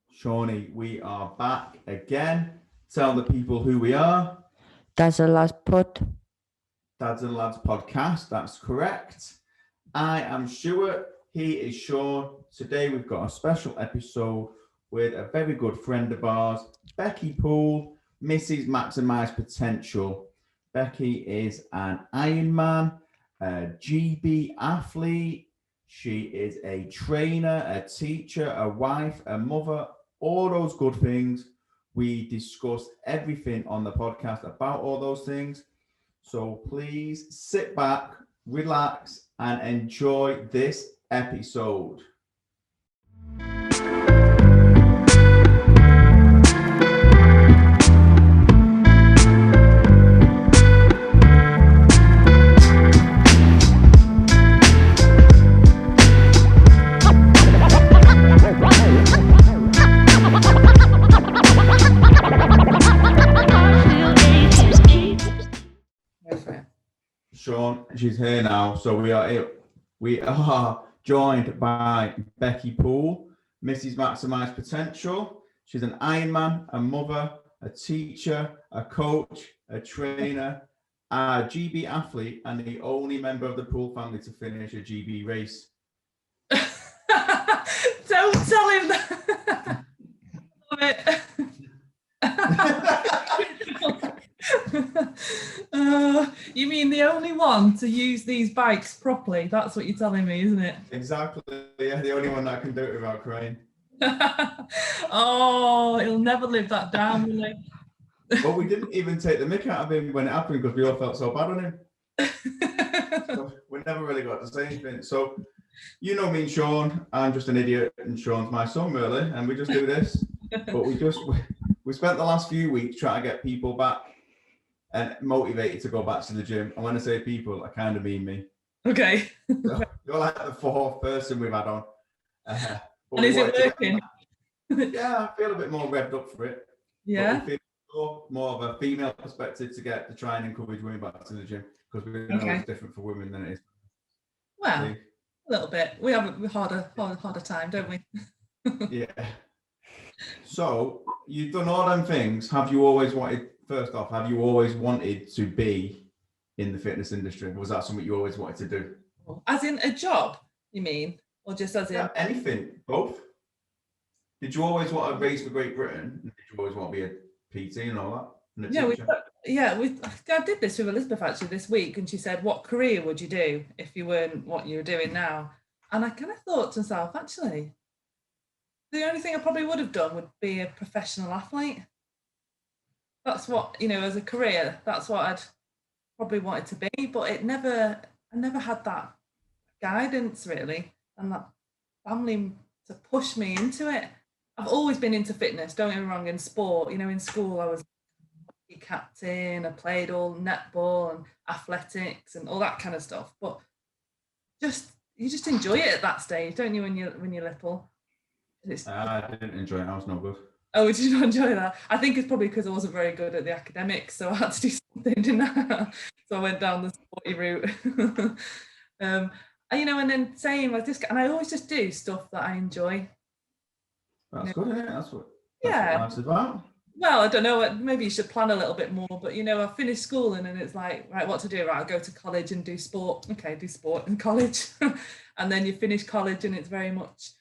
Shawnee, we are back again. Tell the people who we are. That's the last pod. Dads and Lads podcast. That's correct. I am Stuart. He is Sean. Today we've got a special episode with a very good friend of ours, Beccy Poole, Mrs. Maximise Potential. Beccy is an Ironman, a GB athlete. She is a trainer, a teacher, a wife, a mother, all those good things. We discuss everything on the podcast about all those things. So please sit back, relax, and enjoy this episode. Sean, she's here now. So we are joined by Beccy Poole, Mrs. Maximise Potential. She's an Ironman, a mother, a teacher, a coach, a trainer, a GB athlete, and the only member of the Poole family to finish a GB race. Don't tell him that. Love it. You mean the only one to use these bikes properly? That's what you're telling me, isn't it? Exactly. Yeah, the only one that can do it without crying. Oh, he'll never live that down, will he? Well, we didn't even take the mick out of him when it happened because we all felt so bad on him. So we never really got to say anything. So, you know me and Sean, I'm just an idiot and Sean's my son, really, and we just do this. But we spent the last few weeks trying to get people back and motivated to go back to the gym. And when I say people, I kind of mean me. Okay. So you're like the fourth person we've had on. And is it working? Yeah, I feel a bit more revved up for it. Yeah. But we feel more of a female perspective to try and encourage women back to the gym because we know it's different for women than it is. Well, a little bit. We have a harder time, don't we? Yeah. So you've done all them things. Have you always wanted to be in the fitness industry? Was that something you always wanted to do? As in a job, you mean? Or just as in anything? Both? Did you always want to race for Great Britain? Did you always want to be a PT and all that? I did this with Elizabeth actually this week, and she said, what career would you do if you weren't what you're doing now? And I kind of thought to myself, actually, the only thing I probably would have done would be a professional athlete. That's what, as a career, that's what I'd probably wanted to be, but I never had that guidance really, and that family to push me into it. I've always been into fitness, don't get me wrong, in sport. In school I was a captain, I played all netball and athletics and all that kind of stuff, but you just enjoy it at that stage, don't you, when you're little? I didn't enjoy it. I was no good. Oh, did you not enjoy that? I think it's probably because I wasn't very good at the academics, so I had to do something, didn't I? So I went down the sporty route. And then same, and I always just do stuff that I enjoy. That's good, isn't it? That's what life's about. Well, I don't know, maybe you should plan a little bit more, but I finished school and then it's like, right, what to do? Right, I'll go to college and do sport. Okay, do sport in college. And then you finish college and it's very much,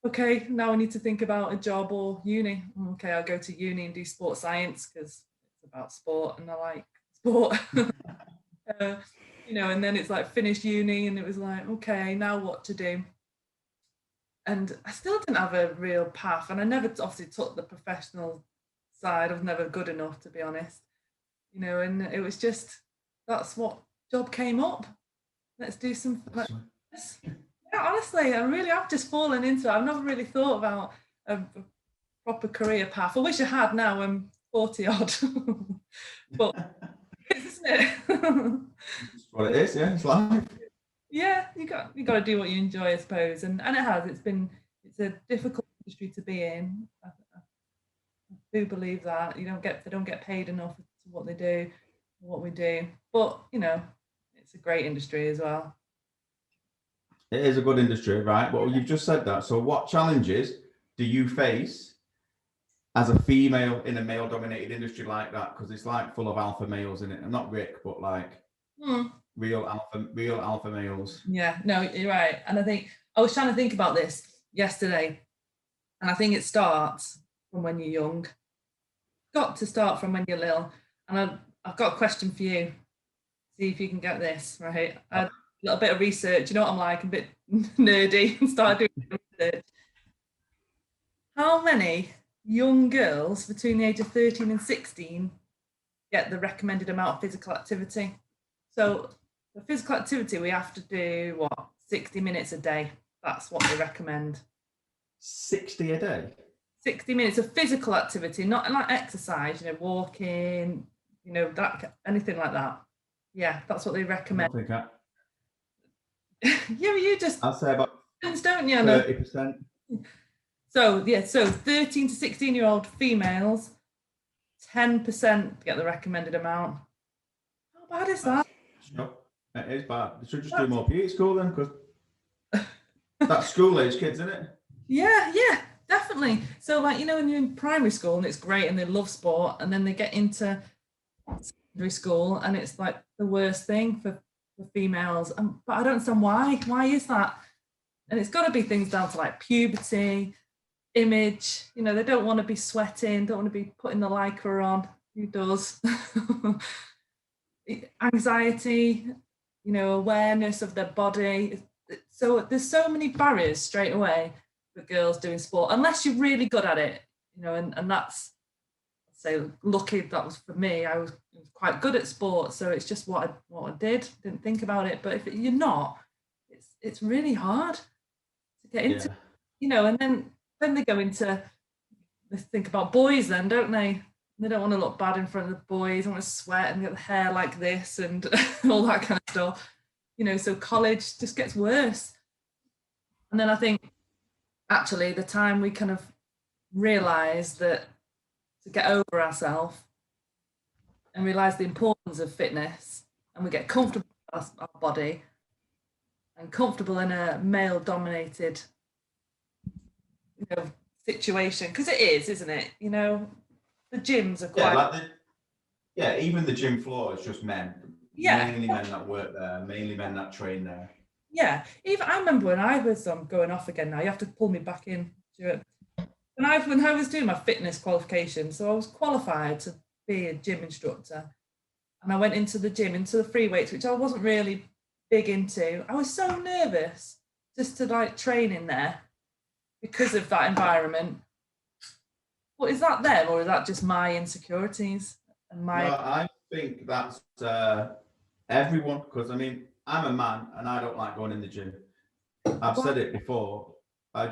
okay, now I need to think about a job or uni. Okay, I'll go to uni and do sports science because it's about sport and I like sport. And then it's like finished uni and it was like, okay, now what to do? And I still didn't have a real path, and I never obviously took the professional side. I was never good enough, to be honest. And it was just, that's what job came up. Let's do some. Honestly, I really have just fallen into it. I've never really thought about a proper career path. I wish I had now. I'm 40 odd, but isn't it? That's what it is, yeah. It's life. Yeah, you got to do what you enjoy, I suppose, and it has. It's a difficult industry to be in. I do believe that they don't get paid enough for what they do, what we do. But it's a great industry as well. It is a good industry, right? Well, you've just said that. So what challenges do you face as a female in a male-dominated industry like that? Because it's like full of alpha males in it. I'm not Rick, but like real alpha males. Yeah, no, you're right. And I think I was trying to think about this yesterday, and I think it starts from when you're young. Got to start from when you're little. And I've got a question for you. See if you can get this right. I had a little bit of research. You know what I'm like, a bit nerdy, and started doing research. How many young girls between the age of 13 and 16 get the recommended amount of physical activity? So for physical activity, we have to do what? 60 minutes a day. That's what they recommend. 60 a day? 60 minutes of physical activity, not like exercise, walking, that anything like that. Yeah, that's what they recommend. Yeah, but you just I'll say about don't you? 30%. So 13 to 16-year-old females, 10% get the recommended amount. How bad is that? No, it is bad. They should just do more PE at school then, because that's school-age kids, isn't it? Yeah, definitely. So when you're in primary school and it's great and they love sport, and then they get into secondary school and it's like the worst thing for females. But I don't understand why. Why is that? And it's got to be things down to like puberty, image. They don't want to be sweating, don't want to be putting the lycra on. Who does? Anxiety, awareness of their body. So there's so many barriers straight away for girls doing sport, unless you're really good at it, and that's, I'd say, lucky that was for me. I was quite good at sport, so it's just what I did. Didn't think about it. But if you're not, it's really hard to get into, and then they go into, they think about boys then, don't they? They don't want to look bad in front of the boys. They want to sweat and get the hair like this and all that kind of stuff. So college just gets worse. And then I think actually the time we kind of realize that to get over ourselves and realize the importance of fitness, and we get comfortable with our body and comfortable in a male-dominated situation, because it is, isn't it? The gyms are quite even the gym floor is just men. Mainly men that work there, mainly men that train there. Yeah, even I remember when I was going off again now, you have to pull me back in to it. When I was doing my fitness qualification, so I was qualified to be a gym instructor, and I went into the gym, into the free weights, which I wasn't really big into. I was so nervous just to train in there because of that environment. Well, is that them, or is that just my insecurities and my? No, I think that's everyone, because I'm a man and I don't like going in the gym. I've said it before. I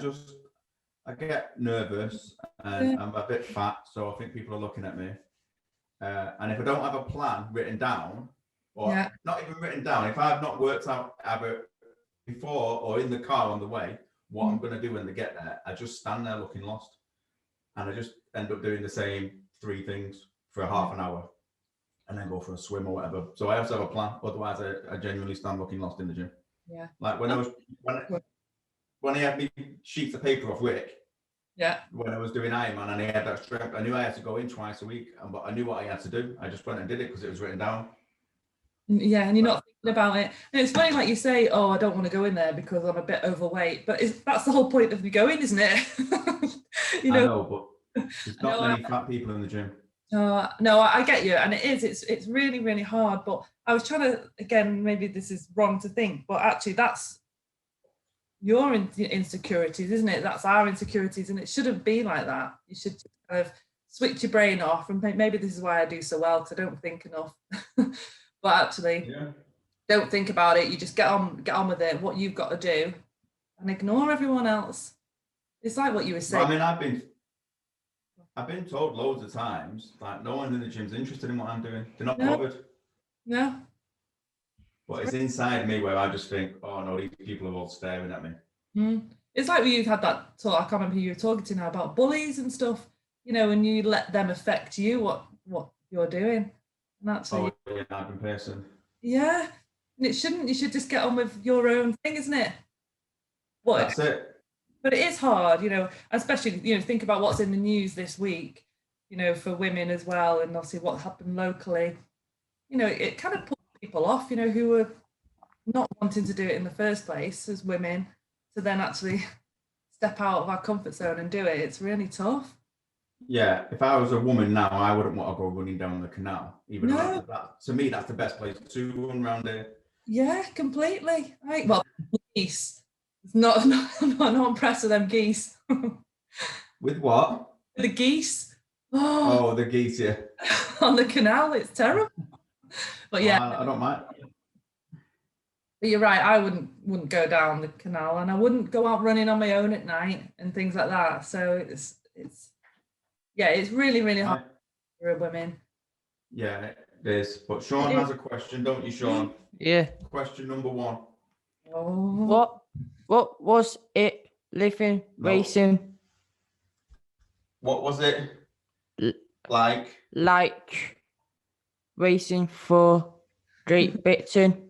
get nervous and I'm a bit fat, so I think people are looking at me. And if I don't have a plan written down, or not even written down, if I've not worked out either before or in the car on the way what I'm going to do when they get there, I just stand there looking lost. And I just end up doing the same 3 things for half an hour and then go for a swim or whatever. So I have to have a plan. Otherwise, I genuinely stand looking lost in the gym. Yeah. Like when I had me sheets of paper off Rick. Yeah. When I was doing Ironman and I had that strength, I knew I had to go in twice a week, but I knew what I had to do. I just went and did it because it was written down. Yeah, and you're not thinking about it. And it's funny, like you say, oh, I don't want to go in there because I'm a bit overweight. But that's the whole point of me going, isn't it? I know, but there's not many fat people in the gym. No, I get you, and it's really, really hard. But I was trying to, again, maybe this is wrong to think, but actually that's your insecurities, isn't it? That's our insecurities, and it shouldn't be like that. You should just kind of switch your brain off, and maybe this is why I do so well, because I don't think enough. But actually, don't think about it. You just get on with it, what you've got to do, and ignore everyone else. It's like what you were saying. Well, I've been told loads of times, like, no one in the gym's interested in what I'm doing. They're not bothered. No. But it's inside me where I just think, oh no, these people are all staring at me. It's like you've had that talk, I can't remember who you were talking to now, about bullies and stuff, and you let them affect you, what you're doing. And that's an person. Yeah. And it shouldn't. You should just get on with your own thing, isn't it? That's it. But it is hard, especially, think about what's in the news this week, for women as well, and obviously what happened locally. It kind of puts people off, who were not wanting to do it in the first place as women, to then actually step out of our comfort zone and do it. It's really tough. Yeah, if I was a woman now, I wouldn't want to go running down the canal. Even No. though to me, that's the best place to run around there. Yeah, completely. Well, geese. It's not not impressed with them geese. With what? The geese. Oh, the geese, yeah. On the canal, it's terrible. But yeah, I don't mind. But you're right. I wouldn't go down the canal, and I wouldn't go out running on my own at night and things like that. So it's really, really hard for women. Yeah, it is. But Sean has a question, don't you, Sean? Yeah. Question number 1. Oh. What was it living racing? What was it like? Like racing for Great Britain.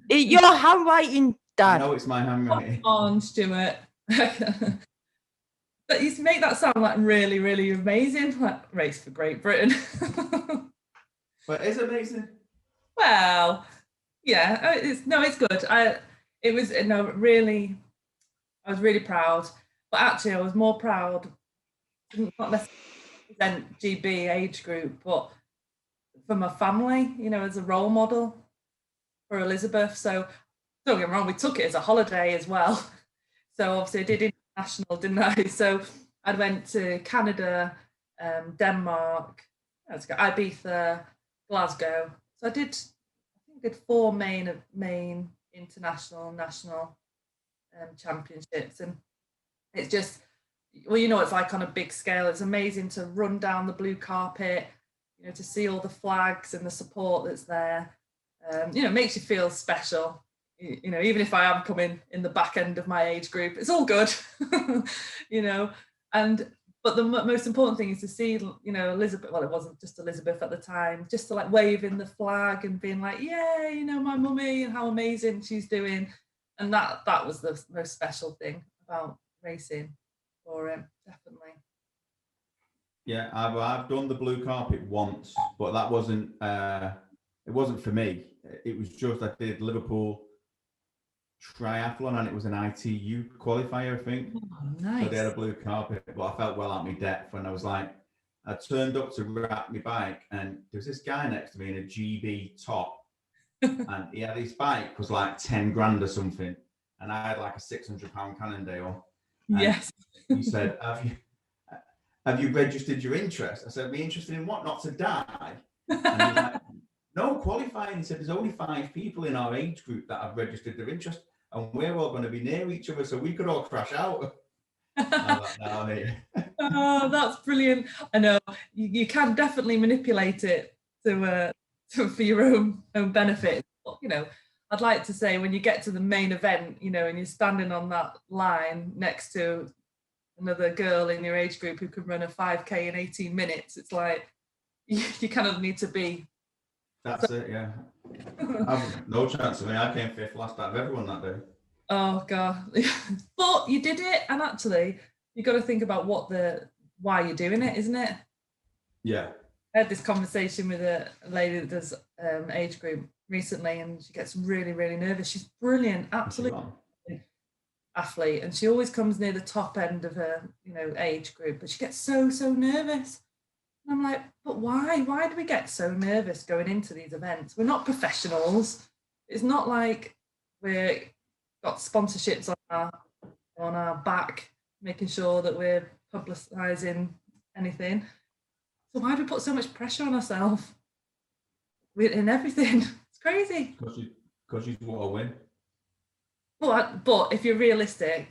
Your handwriting, Dad. I know it's my handwriting. Come on, Stuart. But you make that sound like really, really amazing. Like race for Great Britain. But is it amazing? Well, yeah, it's good. I was really proud. But actually, I was more proud, not necessarily represent GB age group, but for my family, as a role model for Elizabeth. So don't get me wrong, we took it as a holiday as well. So obviously I did international, didn't I? So I went to Canada, Denmark, Ibiza, Glasgow. So I did 4 main international, national championships. And it's just, well, it's like on a big scale. It's amazing to run down the blue carpet, to see all the flags and the support that's there. It makes you feel special. Even if I am coming in the back end of my age group, it's all good, but the most important thing is to see, Elizabeth, well, it wasn't just Elizabeth at the time, just to like waving the flag and being like, yeah, my mummy and how amazing she's doing. And that was the most special thing about racing for him, definitely. Yeah, I've done the blue carpet once, but that wasn't it wasn't for me. It was just, I did Liverpool triathlon, and it was an ITU qualifier, I think. Oh, nice. So they had a blue carpet, but I felt well out my depth, and I was like, I turned up to wrap my bike, and there was this guy next to me in a GB top, and he had his bike was like 10 grand or something, and I had like a £600 Cannondale. Yes. He said, have you registered your interest? I said, be interested in what? Not to die? And he was like, no, qualifying. He said, there's only 5 people in our age group that have registered their interest, and we're all going to be near each other, so we could all crash out. Oh, that's brilliant. I know you can definitely manipulate it to for your own benefit. But, I'd like to say when you get to the main event, and you're standing on that line next to another girl in your age group who can run a 5K in 18 minutes, it's like you kind of need to be. That's it, yeah. I've no chance of me. I came 5th last out of everyone that day. Oh God. But you did it, and actually you got to think about why you're doing it, isn't it? Yeah. I had this conversation with a lady that does age group recently, and she gets really, really nervous. She's brilliant, absolutely athlete, and she always comes near the top end of her, age group, but she gets so nervous. And I'm like, but why? Why do we get so nervous going into these events? We're not professionals. It's not like we've got sponsorships on our back, making sure that we're publicising anything. So why do we put so much pressure on ourselves in everything? It's crazy. Because you want to win. But if you're realistic,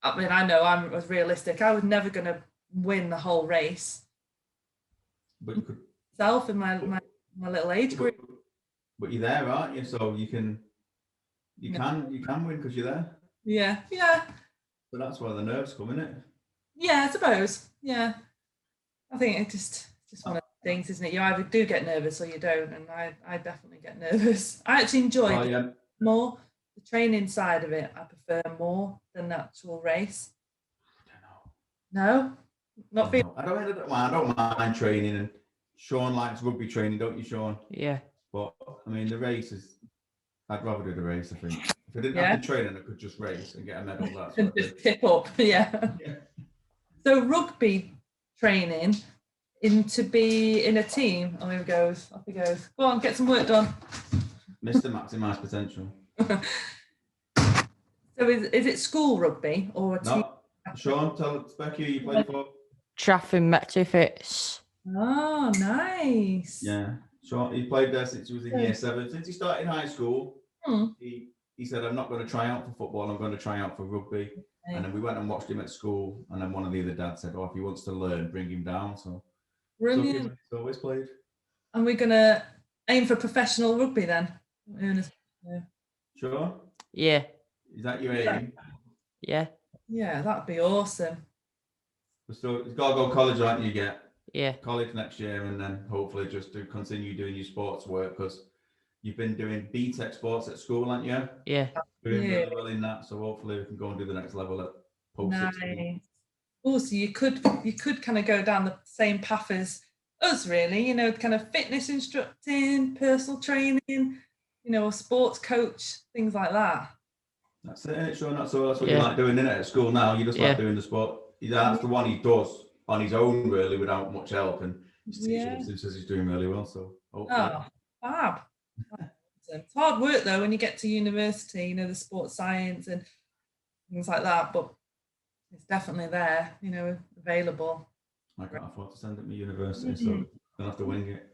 I mean, I know I was realistic. I was never going to win the whole race. But you could Self in my little age group. But you're there, aren't you? So you can win because you're there. Yeah. So that's where the nerves come, isn't it? Yeah, I suppose. Yeah. I think it's just one of the things, isn't it? You either do get nervous or you don't, and I definitely get nervous. I actually enjoy more the training side of it, I prefer more than the actual race. I don't know. No, not for you. I don't mind training, and Sean likes rugby training, don't you, Sean? Yeah. But I mean, the race is. I'd rather do the race. I think if I didn't Yeah. have to train, and I could just race and get a medal. That's And what I just do. tip up, yeah. So rugby training to be in a team. Oh, here he goes. Off he goes. Go on, get some work done. Mr. Maximise Potential. So is it school rugby or a team? No, Sean, tell Becky who you play for. Trafford Metrofits. Oh, nice. Yeah, Sean. He played there since he was in year 7. Since he started high school, he said, "I'm not going to try out for football. I'm going to try out for rugby." And then we went and watched him at school. And then one of the other dads said, "Oh, if he wants to learn, bring him down." So Brilliant. He's always played. And we're gonna aim for professional rugby then. Sure. Yeah. Is that your aim? Yeah. Yeah, that'd be awesome. So you've got to go college, aren't you? Get Yeah. college next year, and then hopefully just to continue doing your sports work, because you've been doing BTEC sports at school, aren't you? Yeah. Doing really well in that. So hopefully we can go and do the next level at post 16. Nice. Also, you could kind of go down the same path as us, really. You know, kind of fitness instructing, personal training. You know, a sports coach, things like that. That's it, isn't it, Sean? That's what you like doing, isn't it, at school now? You just like doing the sport. That's the one he does on his own, really, without much help. And his teacher says he's doing really well. So hopefully. Oh, fab. It's hard work though when you get to university, you know, the sports science and things like that, but it's definitely there, you know, available. I can't afford to send him to university, so I'm gonna have to wing it.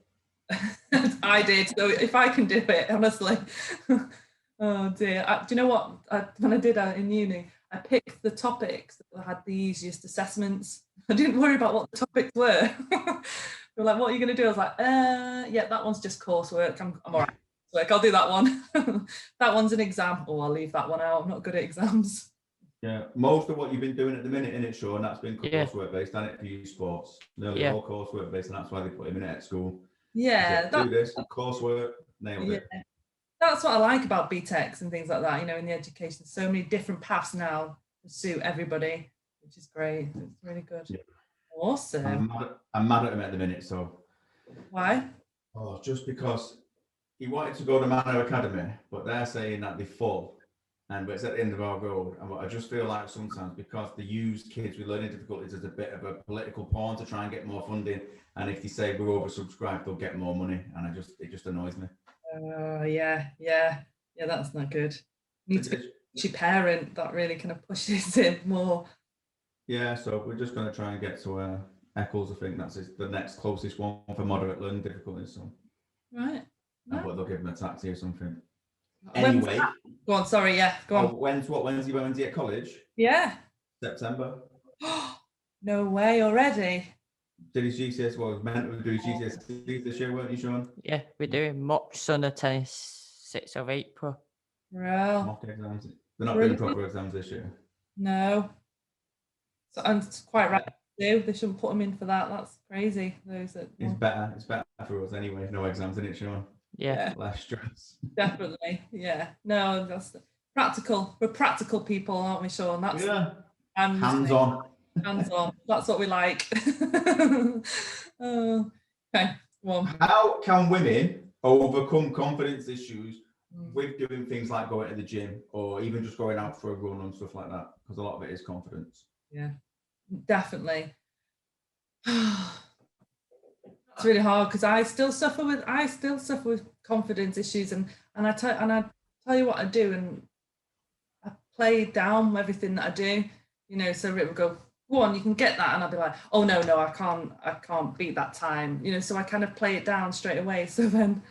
I did, so if I can do it, honestly. Oh dear. Do you know what? When I did in uni, I picked the topics that had the easiest assessments. I didn't worry about what the topics were. They were like, what are you going to do? I was like, yeah, that one's just coursework. I'm all right. Like, I'll do that one. That one's an exam. Oh, I'll leave that one out. I'm not good at exams. Yeah, most of what you've been doing at the minute, in it, Sean, that's been coursework based, hasn't it, for you sports? Nearly all coursework based, and that's why they put him in it at school. Yeah. Do this, coursework, nailed it. That's what I like about BTECs and things like that, you know, in the education. So many different paths now to suit everybody, which is great. It's really good. Yeah. Awesome. I'm mad at him at the minute, so. Why? Oh, just because he wanted to go to Manor Academy, but they're saying that they're full, and it's at the end of our road. And I just feel like sometimes, because they use kids with learning difficulties as a bit of a political pawn to try and get more funding, and if they say we're oversubscribed, they'll get more money, and it just annoys me. Yeah, that's not good. You need to be a parent that really kind of pushes it more. Yeah, so we're just going to try and get to Eccles. I think that's the next closest one for moderate learning difficulties. So. Right. But they'll give him a taxi or something. Anyway. Go on, sorry, go on. When's he at college? Yeah. September. No way already. Did his GCSE, well, he was meant to do his GCSE this year, weren't you, Sean? Yeah, we're doing mocks on the 26th of April. Well, mock exams. They're not doing proper exams this year. No. So, and it's quite right. They shouldn't put them in for that. That's crazy. It's better for us anyway. No exams, isn't it, Sean? Yeah. Less stress. Definitely. Yeah. No, that's practical. We're practical people, aren't we, Sean? That's hands on. Hands on. That's what we like. Okay. Well, how can women overcome confidence issues with doing things like going to the gym or even just going out for a run and stuff like that? Because a lot of it is confidence. Yeah, definitely. It's really hard because I still suffer with confidence issues, and I tell you what I do, and I play down everything that I do. You know, so Rick would go on, you can get that, and I'd be like, oh no, I can't beat that time. You know, so I kind of play it down straight away. So then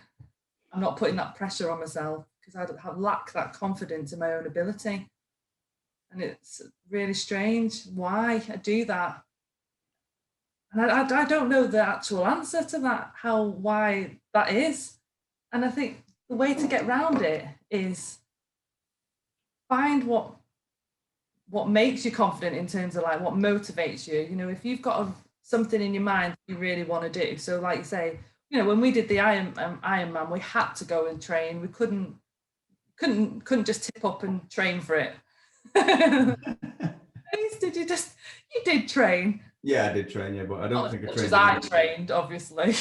I'm not putting that pressure on myself because I lack that confidence in my own ability. And it's really strange why I do that. And I don't know the actual answer to that, why that is. And I think the way to get around it is find what makes you confident in terms of like what motivates you. You know, if you've got something in your mind you really want to do. So like you say, you know, when we did the Ironman, we had to go and train. We couldn't couldn't just tip up and train for it. Did you did train? Yeah, I did train, yeah, but I don't think I trained. As I trained, obviously.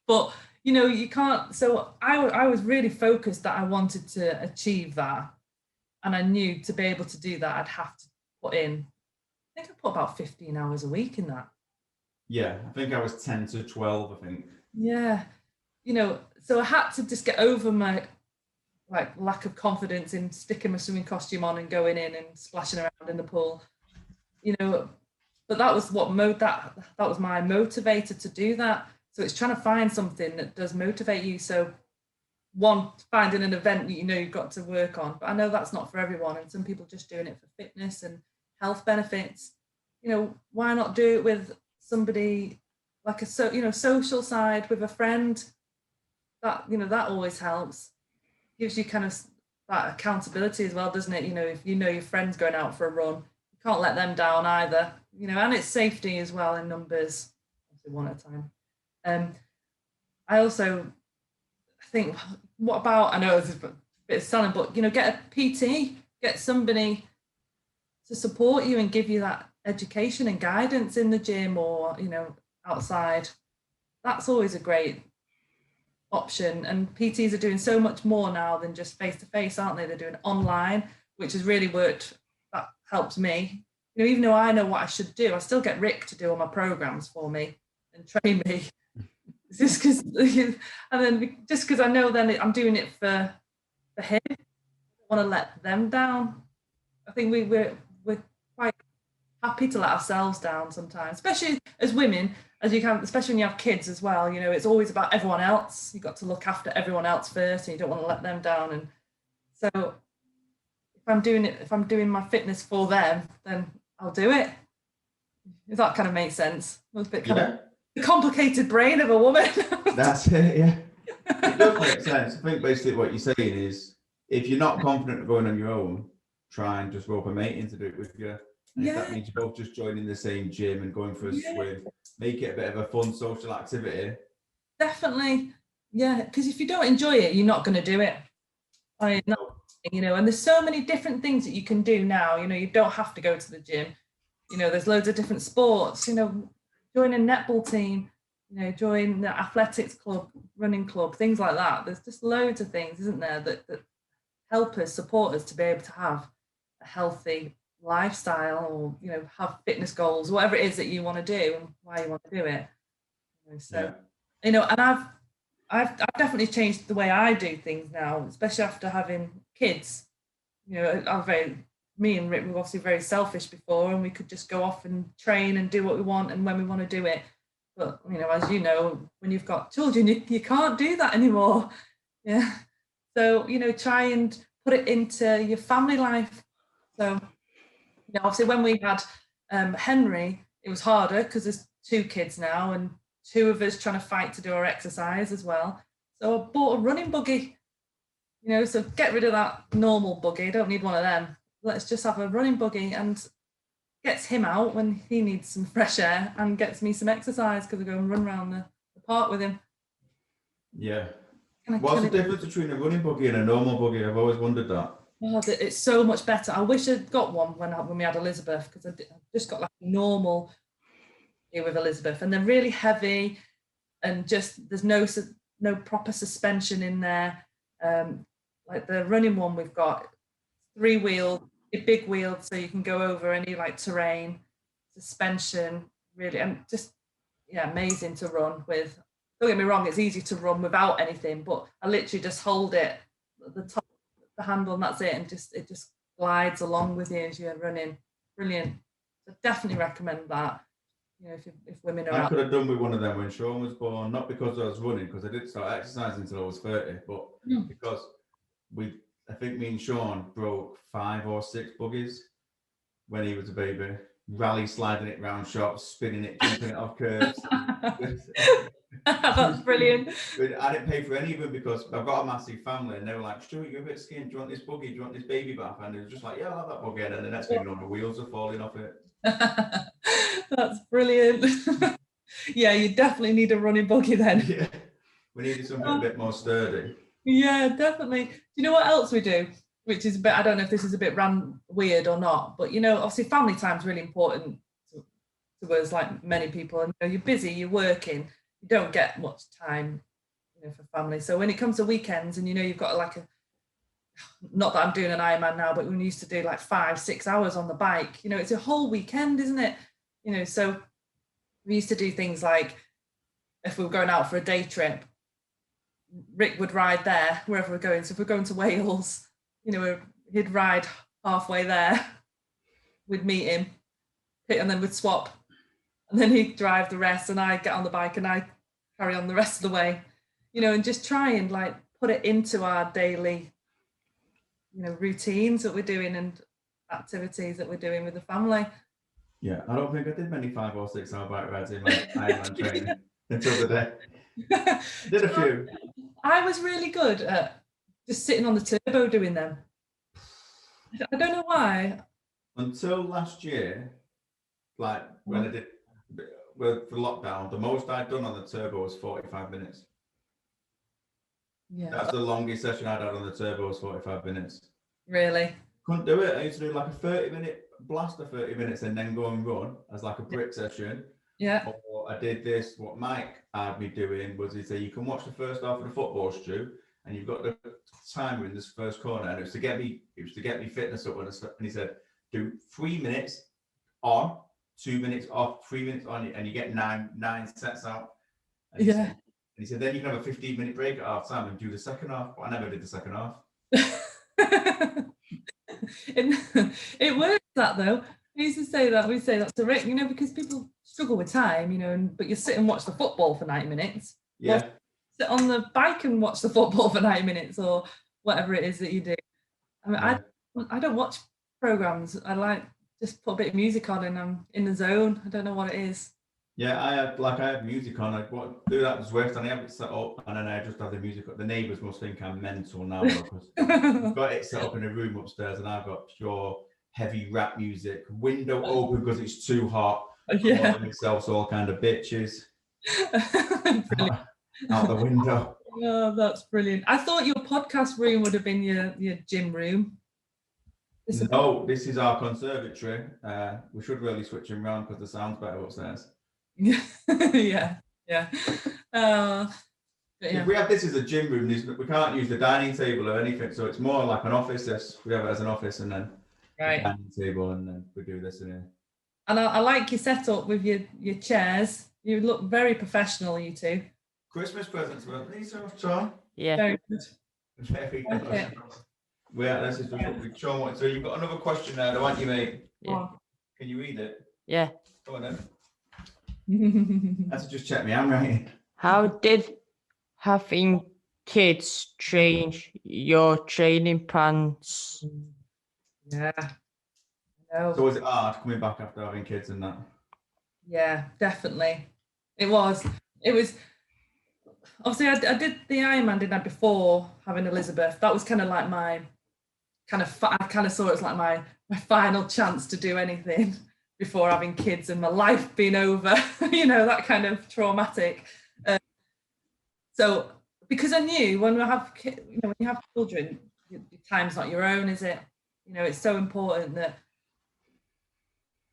But you can't. So I was really focused that I wanted to achieve that, and I knew to be able to do that, I'd have to put in. I think I put about 15 hours a week in that. Yeah, I think I was 10 to 12. I think. Yeah, so I had to just get over my lack of confidence in sticking my swimming costume on and going in and splashing around in the pool. But that was that was my motivator to do that. So it's trying to find something that does motivate you. So one, finding an event that you've got to work on. But I know that's not for everyone, and some people just doing it for fitness and health benefits. Why not do it with somebody like social side with a friend? That that always helps. Gives you kind of that accountability as well, doesn't it? If your friend's going out for a run, you can't let them down either. And it's safety as well in numbers, obviously one at a time. I also think, what about, I know it's a bit of selling, but get a PT, get somebody to support you and give you that education and guidance in the gym or outside. That's always a great option, and PTs are doing so much more now than just face-to-face, aren't they? They're doing online, which has really worked. That helps me. Even though I know what I should do, I still get Rick to do all my programs for me and train me. Just because, and then just because I know then I'm doing it for him, I don't want to let them down. I think we're quite happy to let ourselves down sometimes, especially as women, especially when you have kids as well. It's always about everyone else. You've got to look after everyone else first, and you don't want to let them down. And so if I'm doing my fitness for them, then I'll do it. If that kind of makes sense. It's a bit kind of the complicated brain of a woman. That's it, yeah. It does make sense. I think basically what you're saying is, if you're not confident of going on your own, try and just rope a mate in to do it with you. And if that means you're both just joining the same gym and going for a swim, make it a bit of a fun social activity. Definitely. Yeah, because if you don't enjoy it, you're not going to do it. And there's so many different things that you can do now. You don't have to go to the gym. There's loads of different sports. Join a netball team, join the athletics club, running club, things like that. There's just loads of things, isn't there, that help us, support us to be able to have a healthy lifestyle, or have fitness goals, whatever it is that you want to do and why you want to do it. And I've definitely changed the way I do things now, especially after having kids. Me and Rick were obviously very selfish before, and we could just go off and train and do what we want and when we want to do it. But as when you've got children, you can't do that anymore. Yeah. So try and put it into your family life. So obviously when we had Henry, it was harder because there's 2 kids now and 2 of us trying to fight to do our exercise as well. So I bought a running buggy. So get rid of that normal buggy. I don't need one of them. Let's just have a running buggy, and gets him out when he needs some fresh air and gets me some exercise because I go and run around the park with him. Yeah. What's the difference between a running buggy and a normal buggy? I've always wondered that. Oh, it's so much better. I wish I'd got one when we had Elizabeth, because I just got like a normal with Elizabeth, and they're really heavy, and just there's no proper suspension in there. Like the running one we've got 3 wheels, big wheels, so you can go over any terrain, suspension, really, and just amazing to run with. Don't get me wrong, it's easy to run without anything, but I literally just hold it at the top, the handle, and that's it, and it just glides along with you as you're running. Brilliant. So definitely recommend that. If women are I could have done with one of them when Sean was born, not because I was running, because I didn't start exercising until I was 30, but because I think me and Sean broke 5 or 6 buggies when he was a baby, rally sliding it round shops, spinning it, jumping it off curbs. That's brilliant. I didn't pay for any of them because I've got a massive family, and they were like, Stuart, you're a bit skinny, do you want this buggy, do you want this baby bath? And it was just like, yeah, I'll have that buggy, and then the next thing you know, the wheels are falling off it. That's brilliant. Yeah, you definitely need a running buggy then. Yeah, we needed something a bit more sturdy. Yeah, definitely. Do you know what else we do? Which is a bit, I don't know if this is a bit weird or not, but obviously family time is really important to us, like many people. And you're busy, you're working, you don't get much time, for family. So when it comes to weekends and you've got like not that I'm doing an Ironman now, but we used to do like 5-6 hours on the bike, it's a whole weekend, isn't it? So we used to do things like if we were going out for a day trip, Rick would ride there wherever we're going. So if we're going to Wales, he'd ride halfway there. We'd meet him, and then we'd swap, and then he'd drive the rest, and I'd get on the bike and I'd carry on the rest of the way, and just try and like put it into our daily, routines that we're doing and activities that we're doing with the family. Yeah, I don't think I did many 5 or 6 hour bike rides in my Ironman training until the day. I did a few. I was really good at just sitting on the turbo doing them. I don't know why. Until last year, like when I did with the lockdown, the most I'd done on the turbo was 45 minutes. Yeah. That's the longest session I'd had on the turbo was 45 minutes. Really? Couldn't do it. I used to do like a 30-minute blast of 30 minutes and then go and run as like a brick session. Yeah. Or I did this, what Mike had me doing was he said, you can watch the first half of the football, Stu, and you've got the timer in this first corner. And it was to get me fitness up. And he said, do 3 minutes on, 2 minutes off, 3 minutes on, and you get nine sets out. And he said, then you can have a 15-minute break at half time and do the second half. But I never did the second half. It works that though. We say that to Rick, because people struggle with time, but you sit and watch the football for 90 minutes. Yeah. Sit on the bike and watch the football for 90 minutes or whatever it is that you do. I mean, I don't watch programs. I like just put a bit of music on and I'm in the zone. I don't know what it is. Yeah, I have music on. I do that with Zwift and I have it set up and then I just have the music up. The neighbours must think I'm mental now because I've got it set up in a room upstairs and I've got pure heavy rap music, window open because it's too hot. Yeah. Myself all kind of bitches out the window. Oh, that's brilliant. I thought your podcast room would have been your gym room. No, this is our conservatory. We should really switch them around because the sound's better upstairs. Yeah. If we have this as a gym room, we can't use the dining table or anything, so it's more like an office. We have it as an office and then a dining table, and then we do this in here. And I like your setup with your chairs. You look very professional, you two. Christmas presents, weren't these, Sean? Yeah. Very good. Very good. Okay. Yeah, this is just what we've shown. So you've got another question there, don't you, mate? Yeah. Can you read it? Yeah. Go on then. Let's just check me. I'm right. How did having kids change your training plans? Yeah. No. So was it hard coming back after having kids and that? Yeah, definitely. It was. Obviously, I did the Ironman, didn't I, before having Elizabeth. That was kind of like I kind of saw it as like my final chance to do anything before having kids and my life being over, that kind of traumatic. So because I knew when you have children, your time's not your own, is it? It's so important that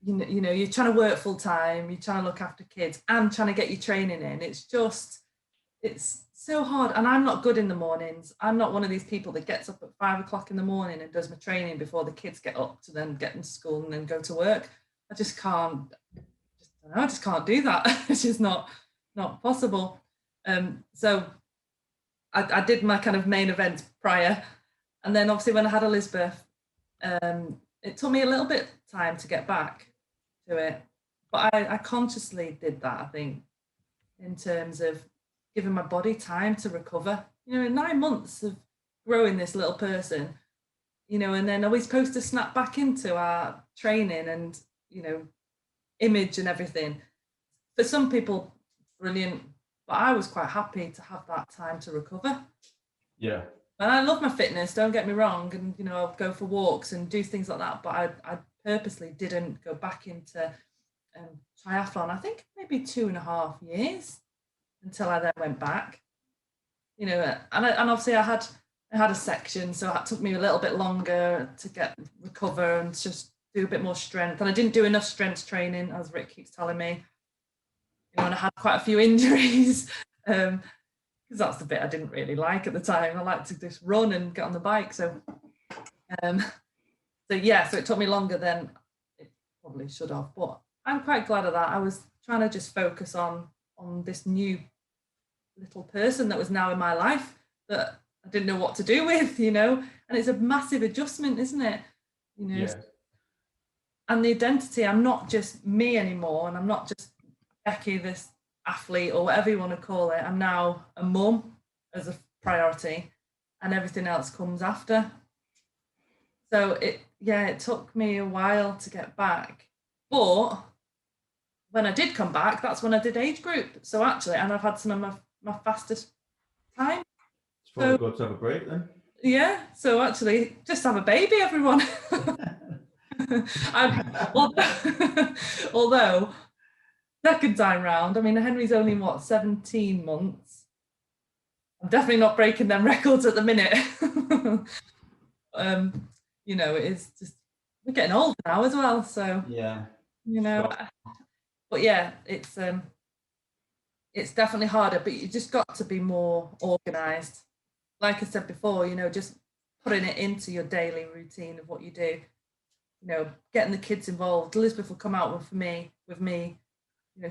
you're trying to work full time, you're trying to look after kids and trying to get your training in. It's so hard. And I'm not good in the mornings. I'm not one of these people that gets up at 5 o'clock in the morning and does my training before the kids get up to then get into school and then go to work. I just can't do that. It's just not possible. So I did my kind of main event prior. And then obviously when I had Elizabeth, it took me a little bit of time to get back to it. But I consciously did that, I think, in terms of giving my body time to recover. In 9 months of growing this little person, and then are we supposed to snap back into our training and, image and everything? For some people, brilliant. But I was quite happy to have that time to recover. Yeah. And I love my fitness, don't get me wrong. And, I'll go for walks and do things like that. But I purposely didn't go back into triathlon, I think maybe 2.5 years until I then went back. and obviously I had a section, so it took me a little bit longer to recover and just do a bit more strength. And I didn't do enough strength training, as Rick keeps telling me. And I had quite a few injuries. Because that's the bit I didn't really like at the time. I liked to just run and get on the bike. So it took me longer than it probably should have. But I'm quite glad of that. I was trying to just focus on this new little person that was now in my life that I didn't know what to do with, and it's a massive adjustment, isn't it? Yeah. And the identity, I'm not just me anymore, and I'm not just Beccy, this athlete, or whatever you want to call it. I'm now a mum as a priority, and everything else comes after. So it took me a while to get back, but when I did come back, that's when I did age group. So actually, and I've had some of my fastest time. It's probably good to have a break then. Yeah, so actually, just have a baby, everyone. Although second time round, I mean, Henry's only 17 months. I'm definitely not breaking them records at the minute. It is just, we're getting older now as well, so yeah, but yeah, it's definitely harder, but you just got to be more organized. Like I said before, just putting it into your daily routine of what you do, getting the kids involved. Elizabeth will come out with me.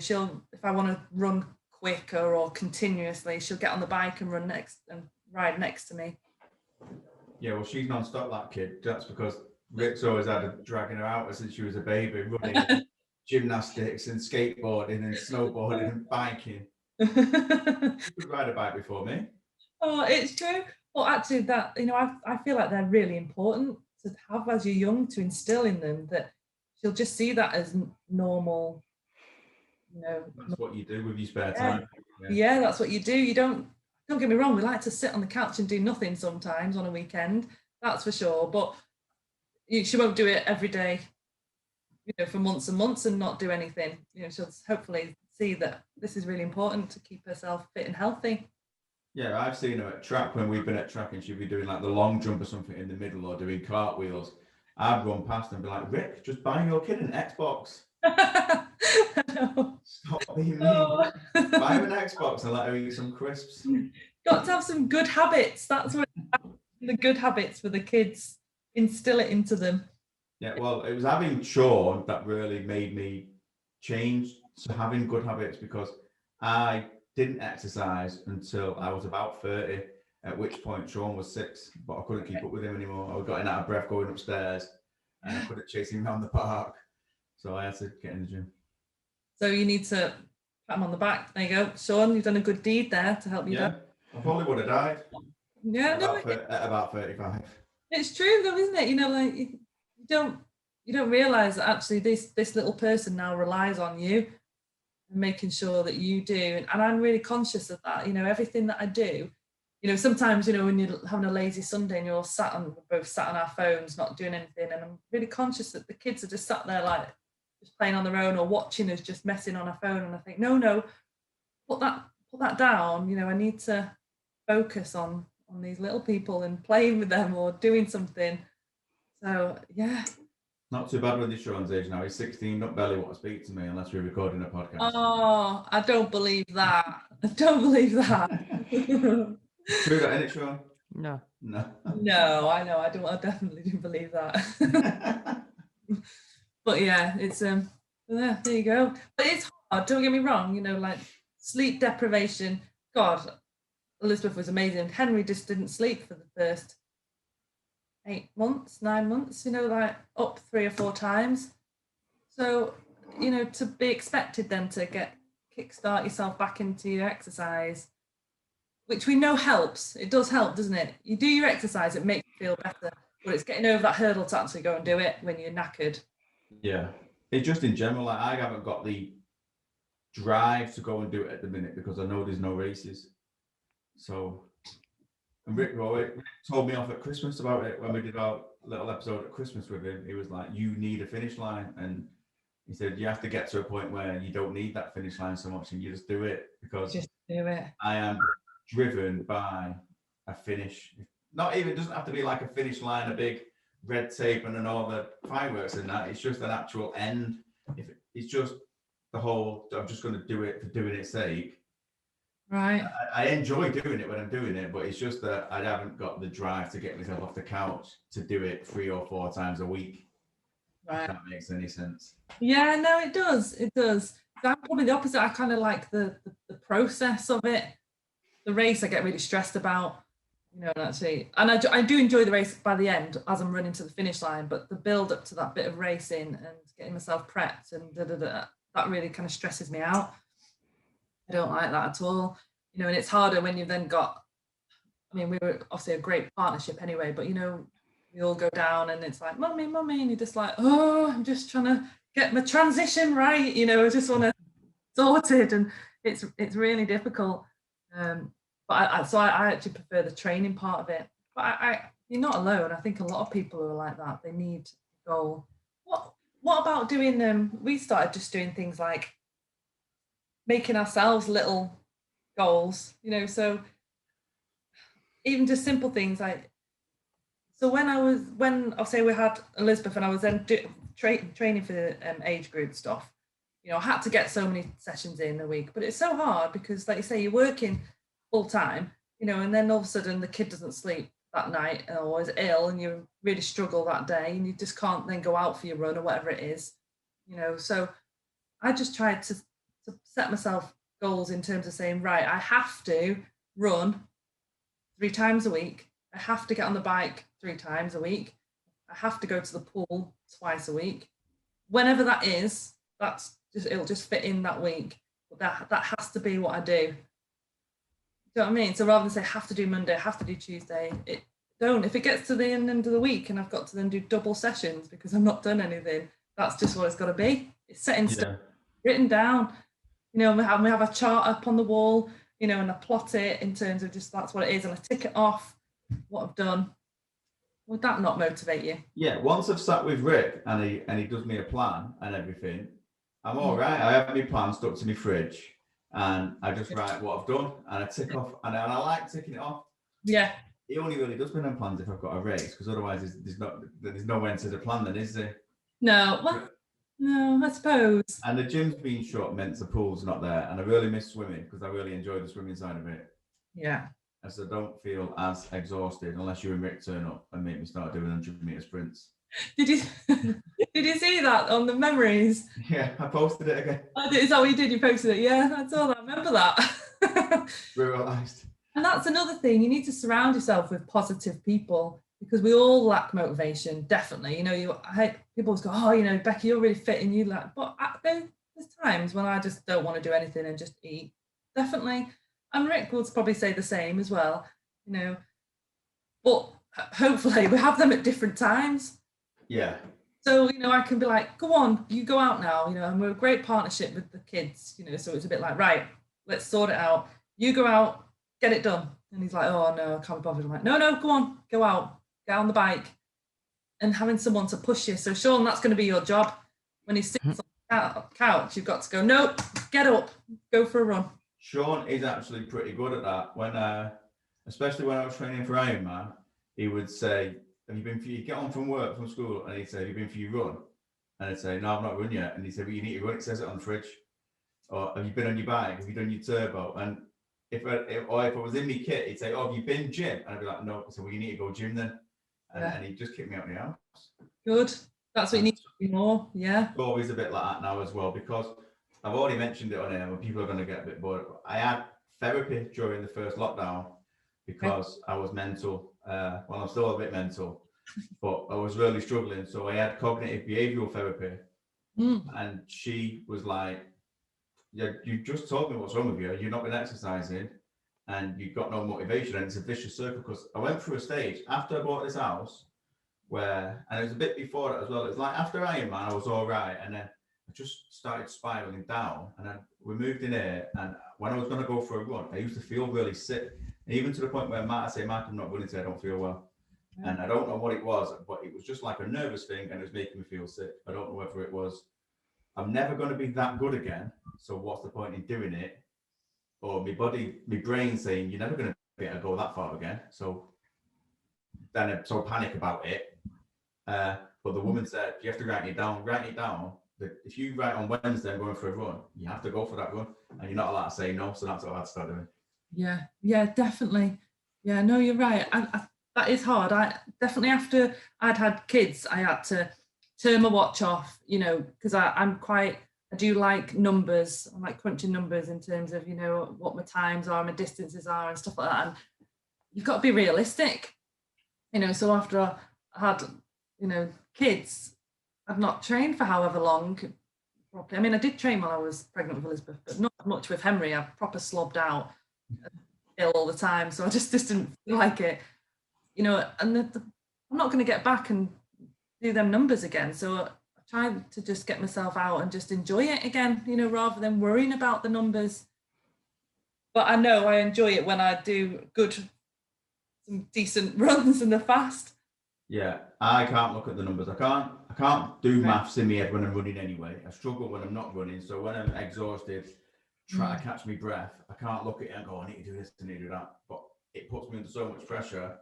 She'll, if I want to run quicker or continuously, she'll get on the bike and ride next to me. Yeah, well, she's non-stop, that kid. That's because Rick's always had dragging her out since she was a baby, running gymnastics and skateboarding and snowboarding and biking. You could ride a bike before me. Oh, it's true. Well, actually, that I feel like they're really important to have as you're young, to instill in them that she'll just see that as normal. That's what you do with your spare time. Yeah, that's what you do. You don't get me wrong, we like to sit on the couch and do nothing sometimes on a weekend, that's for sure, but she won't do it every day, for months and months and not do anything. She'll hopefully see that this is really important to keep herself fit and healthy. Yeah, I've seen her at track when we've been at track and she'll be doing like the long jump or something in the middle or doing cartwheels. I'd run past and be like, Rick, just buy your kid an Xbox. Stop being mean. Buy him an Xbox and let her eat some crisps. Got to have some good habits. That's what the good habits for the kids, instill it into them. Yeah, well, it was having Sean that really made me change to having good habits, because I didn't exercise until I was about 30, at which point Sean was 6, but I couldn't keep up with him anymore. I was getting out of breath going upstairs and I couldn't chase him around the park. So I had to get in the gym. So you need to pat him on the back. There you go. Sean, you've done a good deed there to help you. Yeah, I probably would have died. Yeah, at about 35. It's true though, isn't it? Like you don't realize that actually this little person now relies on you and making sure that you do. And I'm really conscious of that. Everything that I do. Sometimes when you're having a lazy Sunday and you're both sat on our phones, not doing anything, and I'm really conscious that the kids are just sat there like just playing on their own or watching us just messing on our phone. And I think, no, put that down. I need to focus on these little people and playing with them or doing something. So yeah. Not too bad with your Sean's age now. He's 16. Don't barely want to speak to me unless we're recording a podcast. Oh, I don't believe that. I don't believe that. True that, isn't it, Sean? No. No, I know. I definitely do believe that. But yeah, it's yeah, there you go. But it's hard. Don't get me wrong. Like sleep deprivation. God, Elizabeth was amazing. Henry just didn't sleep for the first 9 months, like up 3 or 4 times. So, to be expected then to kickstart yourself back into your exercise, which we know helps. It does help, doesn't it? You do your exercise, it makes you feel better, but it's getting over that hurdle to actually go and do it when you're knackered. Yeah. It's just in general, like I haven't got the drive to go and do it at the minute because I know there's no races. So, and Rick told me off at Christmas about it when we did our little episode at Christmas with him. He was like, you need a finish line. And he said, you have to get to a point where you don't need that finish line so much and you just do it, because just do it. I am driven by a finish. Not even, it doesn't have to be like a finish line, a big red tape and then all the fireworks and that. It's just an actual end. If it's just the whole, I'm just going to do it for doing its sake. Right. I enjoy doing it when I'm doing it, but it's just that I haven't got the drive to get myself off the couch to do it 3 or 4 times a week. Right. If that makes any sense. Yeah, no, it does. It does. I'm probably the opposite. I kind of like the process of it. The race I get really stressed about, you know, and actually, and I do enjoy the race by the end as I'm running to the finish line, but the build up to that bit of racing and getting myself prepped and that really kind of stresses me out. I don't like that at all, you know, and it's harder when you've then got, I mean, we were obviously a great partnership anyway, but you know, we all go down and it's like, mummy, and you're just like, oh, I'm just trying to get my transition right, you know, I just want to sorted, and it's really difficult. But I actually prefer the training part of it. But you're not alone. I think a lot of people are like that. They need a goal. What about doing? We started just doing things like making ourselves little goals. You know, so even just simple things like. So when I'll say we had Elizabeth and I was then training for age group stuff. You know, I had to get so many sessions in a week, but it's so hard because, like you say, you're working full time, you know, and then all of a sudden the kid doesn't sleep that night or is ill and you really struggle that day and you just can't then go out for your run or whatever it is, you know. So I just tried to set myself goals in terms of saying, right, I have to run 3 times a week. I have to get on the bike 3 times a week. I have to go to the pool twice a week. Whenever that is, it'll just fit in that week. But that has to be what I do. Do you know what I mean? So rather than say have to do Monday, have to do Tuesday, if it gets to the end of the week and I've got to then do double sessions because I've not done anything, that's just what it's got to be. It's set in stone, written down. You know, we have a chart up on the wall, you know, and I plot it in terms of just that's what it is, and I tick it off what I've done. Would that not motivate you? Yeah, once I've sat with Rick and he does me a plan and everything, I'm all right. I have my plan stuck to my fridge and I just write what I've done and I tick off, and I like ticking it off. Yeah. He only really does me them plans if I've got a race, because otherwise there's no end to the plan then, is there? No, well, no, I suppose. And the gym's been shut meant the pool's not there, and I really miss swimming because I really enjoy the swimming side of it. Yeah. And so I don't feel as exhausted unless you and Rick turn up and make me start doing 100-meter sprints. Did you see that on the memories? Yeah, I posted it again. Is that what you did? You posted it? Yeah, I saw that. I remember that. Realised. And that's another thing. You need to surround yourself with positive people because we all lack motivation. Definitely. You know, people always go, oh, you know, Becky, you're really fit and you like, but there's times when I just don't want to do anything and just eat. Definitely. And Rick would probably say the same as well, you know, but hopefully we have them at different times. Yeah. So, you know, I can be like, go on, you go out now, you know, and we're a great partnership with the kids, you know, so it's a bit like, right, let's sort it out. You go out, get it done. And he's like, oh, no, I can't be bothered. I'm like, no, go on, go out, get on the bike. And having someone to push you. So, Sean, that's going to be your job. When he sits on the couch, you've got to go, nope, get up, go for a run. Sean is actually pretty good at that. When, especially when I was training for Ironman, he would say, have you been for you get on from work, from school? And he'd say, have you been for your run? And I'd say, no, I've not run yet. And he'd say, well, you need to run. It says it on the fridge. Or have you been on your bike? Have you done your turbo? And if I was in my kit, he'd say, oh, have you been gym? And I'd be like, no. So, well, you need to go gym then. And he'd just kick me out of the house. Good. That's what you need to do more. Yeah. It's always a bit like that now as well, because I've already mentioned it on here, and people are going to get a bit bored. I had therapy during the first lockdown because I was mental. Well, I'm still a bit mental, but I was really struggling. So I had cognitive behavioral therapy, and she was like, yeah, you just told me what's wrong with you. You've not been exercising and you've got no motivation. And it's a vicious circle, because I went through a stage after I bought this house where, and it was a bit before it as well. It's like after Ironman, I was all right. And then I just started spiraling down. And then we moved in here. And when I was going to go for a run, I used to feel really sick. And even to the point where I say, Mark, I'm not running today, I don't feel well. Yeah. And I don't know what it was, but it was just like a nervous thing. And it was making me feel sick. I don't know whether it was, I'm never going to be that good again. So what's the point in doing it? or my brain saying, you're never going to be able to go that far again. So then I so panic about it. But the woman said, you have to write it down. Write it down. If you write on Wednesday, I'm going for a run, you have to go for that run. And you're not allowed to say no. So that's what I had to start doing. Yeah, definitely. Yeah, no, you're right. That is hard. I definitely, after I'd had kids, I had to turn my watch off, you know, because I do like numbers. I like crunching numbers in terms of, you know, what my times are, my distances are and stuff like that. And you've got to be realistic, you know. So after I had, you know, kids, I'd not trained for however long properly. I mean, I did train while I was pregnant with Elizabeth, but not much with Henry. I proper slobbed out, ill all the time. So I just didn't feel like it, you know. And I'm not going to get back and do them numbers again. So I tried to just get myself out and just enjoy it again, you know, rather than worrying about the numbers. But I know I enjoy it when I do some decent runs and the fast. Yeah, I can't look at the numbers. I can't do maths in my head when I'm running anyway. I struggle when I'm not running. So when I'm exhausted, try to catch my breath, I can't look at it and go, I need to do this, I need to do that. But it puts me under so much pressure.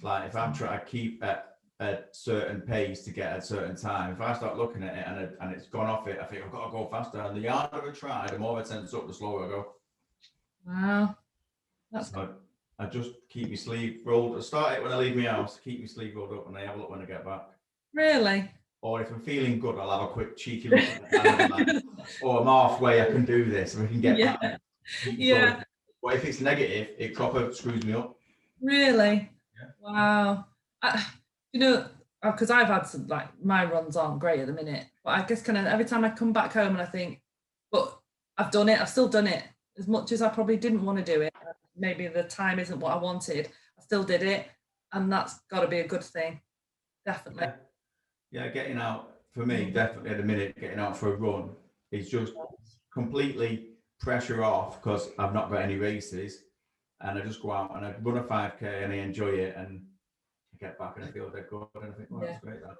Like if I'm trying to keep at a certain pace to get at a certain time, if I start looking at it and it's gone off it, I think I've got to go faster. And the harder I try, the more I tense up, the slower I go. Wow. That's so I just keep my sleeve rolled. I start it when I leave my house, keep my sleeve rolled up, and I have a look when I get back. Really? Or if I'm feeling good, I'll have a quick cheeky look at the like, oh, I'm halfway, I can do this, and we can get back. Yeah. But if it's negative, it proper screws me up. Really? Yeah. Wow. You know, because I've had some, like, my runs aren't great at the minute, but I guess kind of every time I come back home and I think, but I've done it, I've still done it. As much as I probably didn't want to do it, maybe the time isn't what I wanted, I still did it. And that's got to be a good thing. Definitely. Yeah, getting out, for me, definitely at the minute, getting out for a run is just completely pressure off because I've not got any races. And I just go out and I run a 5K and I enjoy it and I get back and I feel dead good and I think, oh, that's great. That.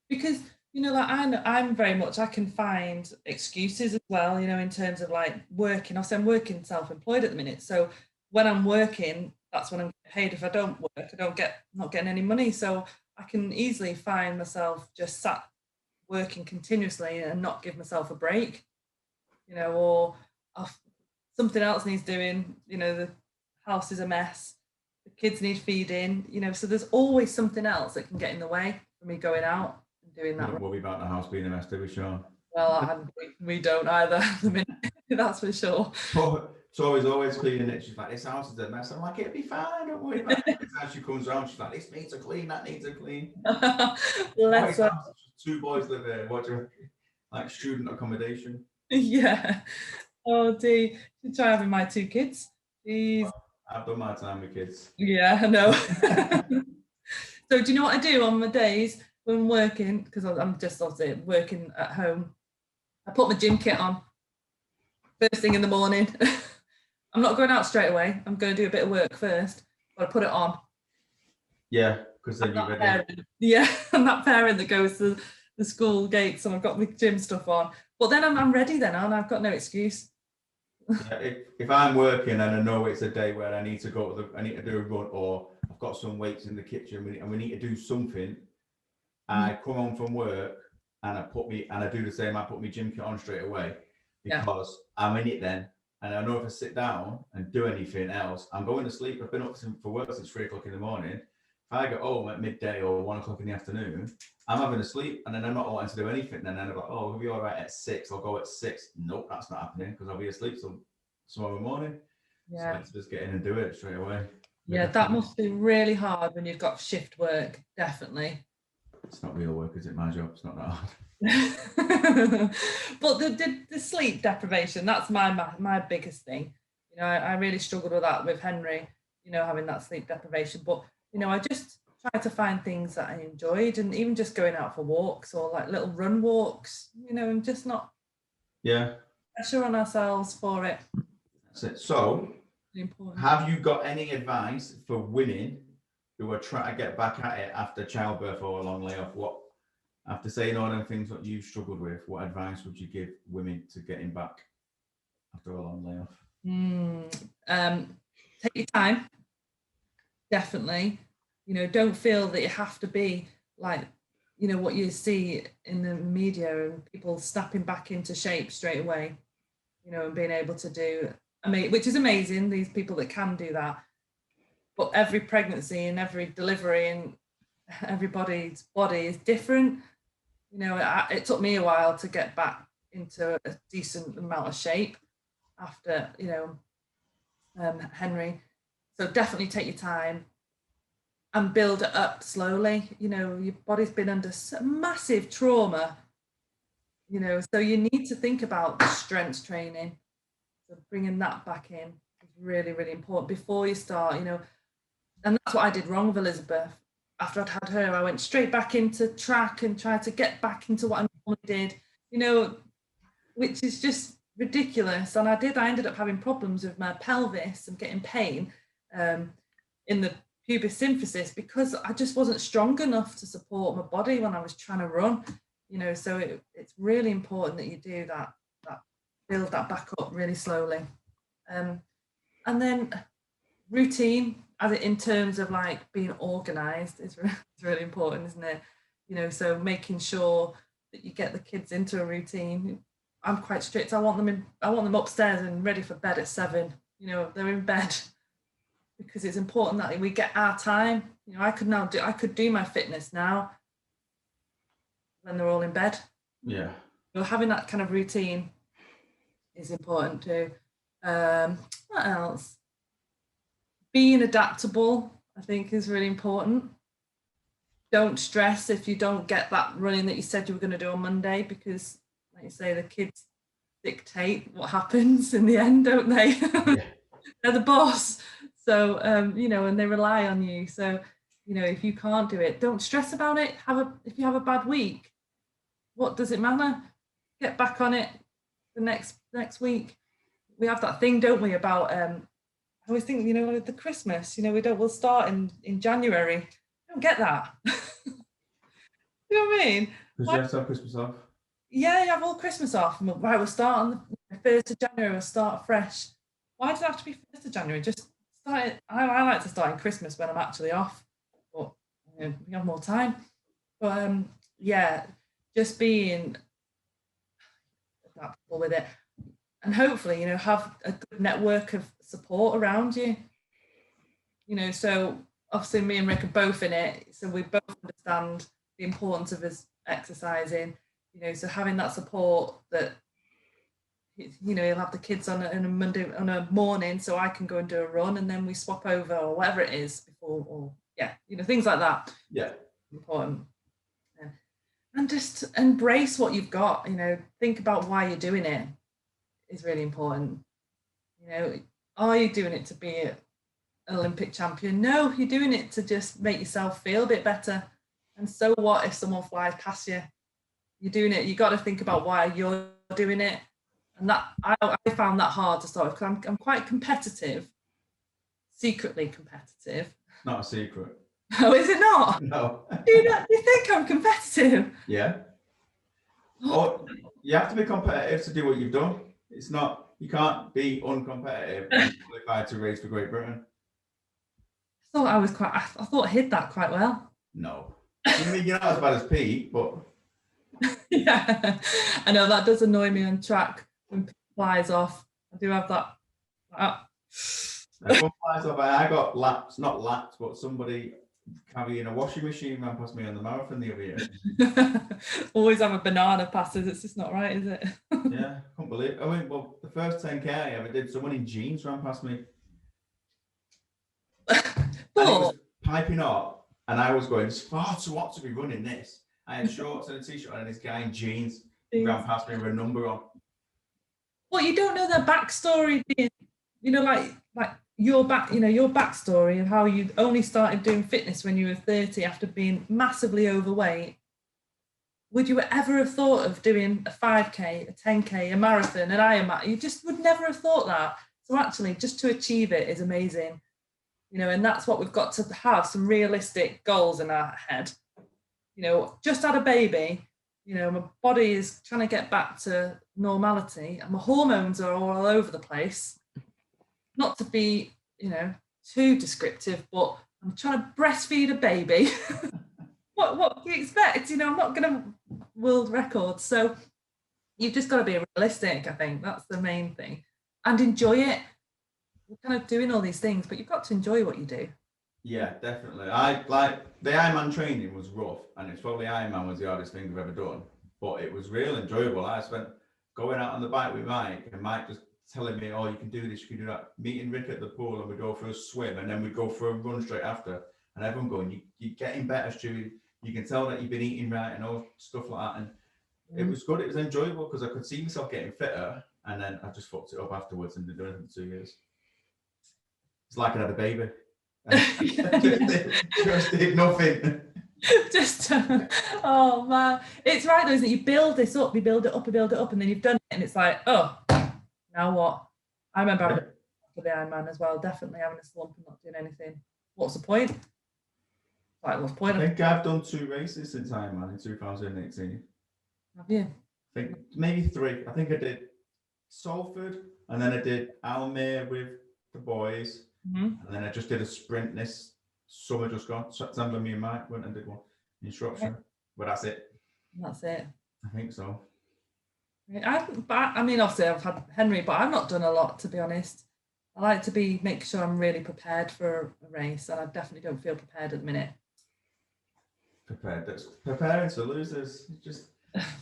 Because, you know, like I'm very much, I can find excuses as well, you know, in terms of like working. Obviously, I'm working self-employed at the minute. So when I'm working, that's when I'm paid. If I don't work, not getting any money. So I can easily find myself just sat working continuously and not give myself a break, you know, or something else needs doing, you know, the house is a mess, the kids need feeding, you know, so there's always something else that can get in the way for me going out and doing that. Don't worry about the house being a mess, do we, Sean? Well, we don't either at the minute, that's for sure. But it's always cleaning it. She's like, this house is a mess. I'm like, it'll be fine, don't worry about it. As she comes around, she's like, this needs a clean, that needs a clean. Two boys live here. What do you like, student accommodation? Yeah. Oh, dear. You try having my two kids. Jeez. I've done my time with kids. Yeah, I know. So do you know what I do on my days when I'm working? Because I'm just obviously working at home. I put my gym kit on first thing in the morning. I'm not going out straight away. I'm going to do a bit of work first, but I put it on. Yeah, because then you're ready. Yeah, I'm that parent that goes to the school gates and I've got my gym stuff on. But then I'm ready then, and I've got no excuse. Yeah, if I'm working and I know it's a day where I need to go I need to do a run, or I've got some weights in the kitchen and we need to do something, I come home from work and I do the same. I put my gym kit on straight away because I'm in it then. And I know if I sit down and do anything else, I'm going to sleep. I've been up for work since 3 o'clock in the morning. If I get home at midday or 1 o'clock in the afternoon, I'm having a sleep and then I'm not wanting to do anything. And then I'm like, oh, we'll be all right at 6. I'll go at 6. Nope, that's not happening because I'll be asleep tomorrow morning. Yeah. So let's just get in and do it straight away. Yeah, that must be really hard when you've got shift work, definitely. It's not real work, is it? My job, it's not that hard. But the sleep deprivation, that's my biggest thing. You know, I really struggled with that with Henry, you know, having that sleep deprivation. But, you know, I just tried to find things that I enjoyed, and even just going out for walks or like little run walks, you know, and just not pressure on ourselves for it. That's it. So, have you got any advice for women who are trying to get back at it after childbirth or a long layoff? After saying all them things that you've struggled with, what advice would you give women to getting back after a long layoff? Take your time, definitely. Don't feel that you have to be like, what you see in the media and people snapping back into shape straight away, and being able to do, which is amazing, these people that can do that. But every pregnancy and every delivery and everybody's body is different. It took me a while to get back into a decent amount of shape after, Henry. So definitely take your time and build it up slowly. Your body's been under massive trauma, so you need to think about strength training. So bringing that back in is really, really important before you start, and that's what I did wrong with Elizabeth. After I'd had her, I went straight back into track and tried to get back into what I normally did, which is just ridiculous. And I ended up having problems with my pelvis and getting pain in the pubis symphysis because I just wasn't strong enough to support my body when I was trying to run, so it's really important that you do that build that back up really slowly. And then routine, in terms of like being organized, is really important, isn't it? So making sure that you get the kids into a routine. I'm quite strict. I want them upstairs and ready for bed at 7. They're in bed because it's important that we get our time. I could do my fitness now when they're all in bed. Yeah. So having that kind of routine is important too. What else? Being adaptable, I think, is really important. Don't stress if you don't get that running that you said you were going to do on Monday, because, like you say, the kids dictate what happens in the end, don't they? Yeah. They're the boss. So, and they rely on you. So, if you can't do it, don't stress about it. If you have a bad week, what does it matter? Get back on it the next week. We have that thing, don't we, about I always think, the Christmas, we'll start in January. I don't get that. You know what I mean? Because you have to have Christmas off. Yeah, you have all Christmas off. Right, we'll start on the 1st of January, we'll start fresh. Why does it have to be 1st of January? Just start it. I like to start in Christmas when I'm actually off, but we have more time. But just being adaptable with it. And hopefully, have a good network of support around you. So obviously me and Rick are both in it. So we both understand the importance of us exercising, so having that support that, you'll have the kids on a morning, so I can go and do a run and then we swap over or whatever it is before, or things like that. Yeah. Important. And just embrace what you've got, think about why you're doing it is really important. Are you doing it to be an Olympic champion? No, you're doing it to just make yourself feel a bit better. And so what if someone flies past you? You're doing it. You got to think about why you're doing it. And that I found that hard to start with, because I'm quite competitive, secretly competitive. Not a secret. Oh, is it not? No. Do you think I'm competitive? Yeah. Oh, you have to be competitive to do what you've done. It's not, you can't be uncompetitive and qualify to race for Great Britain. I thought I hid that quite well. No. I mean, you're not as bad as Pete, but yeah, I know that does annoy me on track when Pete flies off. I do have that. Everyone flies off. I got not lapped, but somebody carrying a washing machine ran past me on the marathon the other year. Always have a banana passes. It's just not right, is it? Yeah, can't believe it. I mean, well, the first 10K I ever did, someone in jeans ran past me. And he was piping up, and I was going, it's far too hot to be running this. I had shorts and a t-shirt, and this guy in jeans ran past me with a number on. Well, you don't know their backstory, like your backstory of how you only started doing fitness when you were 30 after being massively overweight. Would you ever have thought of doing a 5K, a 10K, a marathon, an Ironman? You just would never have thought that. So actually, just to achieve it is amazing. And that's what we've got to have, some realistic goals in our head. Just had a baby, my body is trying to get back to normality and my hormones are all over the place. not to be, too descriptive, but I'm trying to breastfeed a baby. What do you expect? I'm not going to world record. So you've just got to be realistic. I think that's the main thing, and enjoy it. You're kind of doing all these things, but you've got to enjoy what you do. Yeah, definitely. I like the Ironman training was rough, and it's probably Ironman was the hardest thing I've ever done, but it was real enjoyable. I spent going out on the bike with Mike, and Mike just telling me, "Oh, you can do this, you can do that." Meeting Rick at the pool, and we go for a swim, and then we go for a run straight after, and everyone going, "You're getting better, Stu. You can tell that you've been eating right and all stuff like that." And it was good. It was enjoyable because I could see myself getting fitter, and then I just fucked it up afterwards and didn't do anything for 2 years. It's like I had a baby. Just did nothing. Oh man, it's right though, isn't it? You build this up, you build it up, and then you've done it, and it's like, oh, now what? I remember having for the Ironman as well, definitely having a slump and not doing anything. What's the point? Like, what's the point? I think I've done 2 races since Ironman in 2018. Have you? I think maybe 3. I think I did Salford, and then I did Almere with the boys, and then I just did a sprint this summer just gone. September, me and Mike went and did one in Shropshire. But that's it. That's it. I think so. I mean, obviously I've had Henry, but I've not done a lot, to be honest. I like to make sure I'm really prepared for a race, and I definitely don't feel prepared at the minute. Preparing to losers.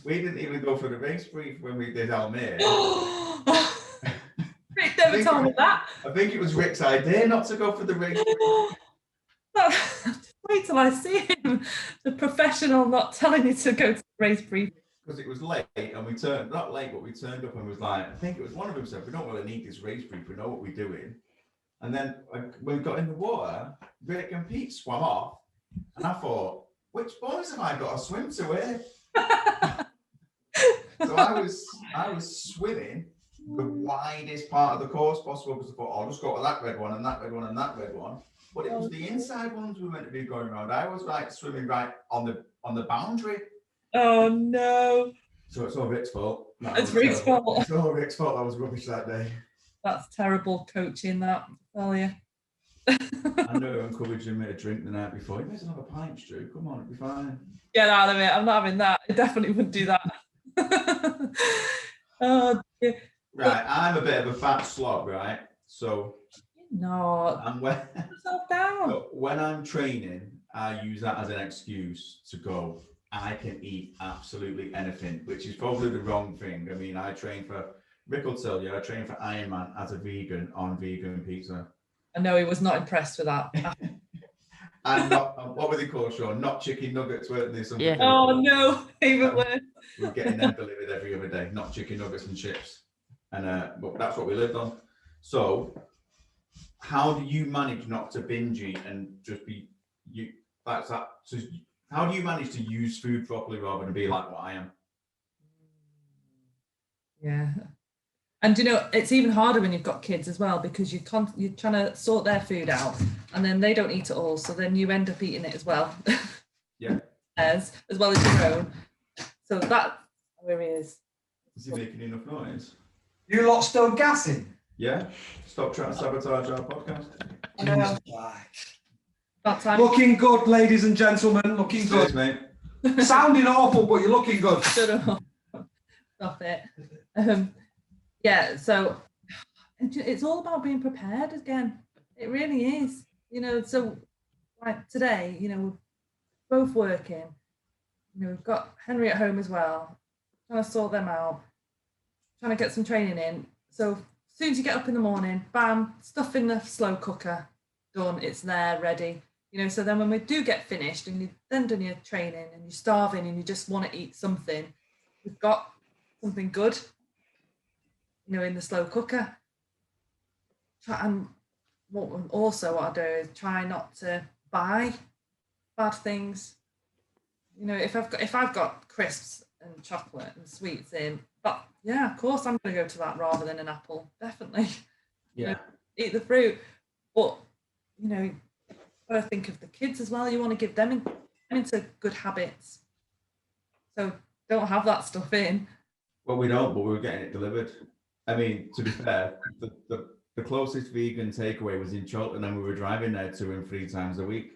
We didn't even go for the race brief when we did Almere. Rick never told me that. I think it was Rick's idea not to go for the race brief. Wait till I see him, the professional not telling you to go to the race brief. Because it was late, and we turned up and was like, I think it was one of them said, "We don't really need this race brief, we know what we're doing." And then when we got in the water, Rick and Pete swam off, and I thought, which boys have I got to swim to here? So I was swimming the widest part of the course possible, because I thought, I'll just go to that red one and that red one and that red one. But it was the inside ones we were meant to be going around. I was like swimming right on the boundary. Oh no. So it's all Rick's fault. It's Rick's fault. It's all Rick's fault. I was rubbish that day. That's terrible coaching, that, I tell you. I know, encouraging him to drink the night before. He needs another pint, Stu. Come on, it'll be fine. Get out of it. I'm not having that. I definitely wouldn't do that. Oh dear. Right, I'm a bit of a fat slob, right? So No. And Put yourself down. when I'm training, I use that as an excuse to go, I can eat absolutely anything, which is probably the wrong thing. I mean, I train for, Rick will tell you, I train for Ironman as a vegan on vegan pizza. I know he was not impressed with that. And not, what were they called, Sean? Not chicken nuggets, weren't they? Something. Yeah. Oh no, even worse. We're getting them delivered every other day, not chicken nuggets and chips. And but that's what we lived on. So how do you manage not to binge eat and just be you? That's that. So how do you manage to use food properly rather than be like what I am? Yeah. And it's even harder when you've got kids as well, because you're trying to sort their food out, and then they don't eat it all, so then you end up eating it as well. Yeah. as well as your own. So that, where he is. Is he making enough noise? You lot still gassing? Yeah. Stop trying to sabotage our podcast. I know. That time. Looking good, ladies and gentlemen. Looking Cheers, good. mate. Sounding awful, but you're looking good. Shut up. Stop it. Yeah, so it's all about being prepared again. It really is. So like today, we're both working. We've got Henry at home as well, trying to sort them out, trying to get some training in. So as soon as you get up in the morning, bam, stuff in the slow cooker, done, it's there, ready. So then when we do get finished and you've then done your training and you're starving and you just want to eat something, we've got something good, in the slow cooker. And what I do is try not to buy bad things. If I've got crisps and chocolate and sweets in, but yeah, of course I'm going to go to that rather than an apple, definitely. Yeah. Eat the fruit, but got to think of the kids as well. You want to give them into good habits, so don't have that stuff in. Well, we don't, but we were getting it delivered. I mean, to be fair, the the closest vegan takeaway was in Cheltenham, and we were driving there 2 and 3 times a week.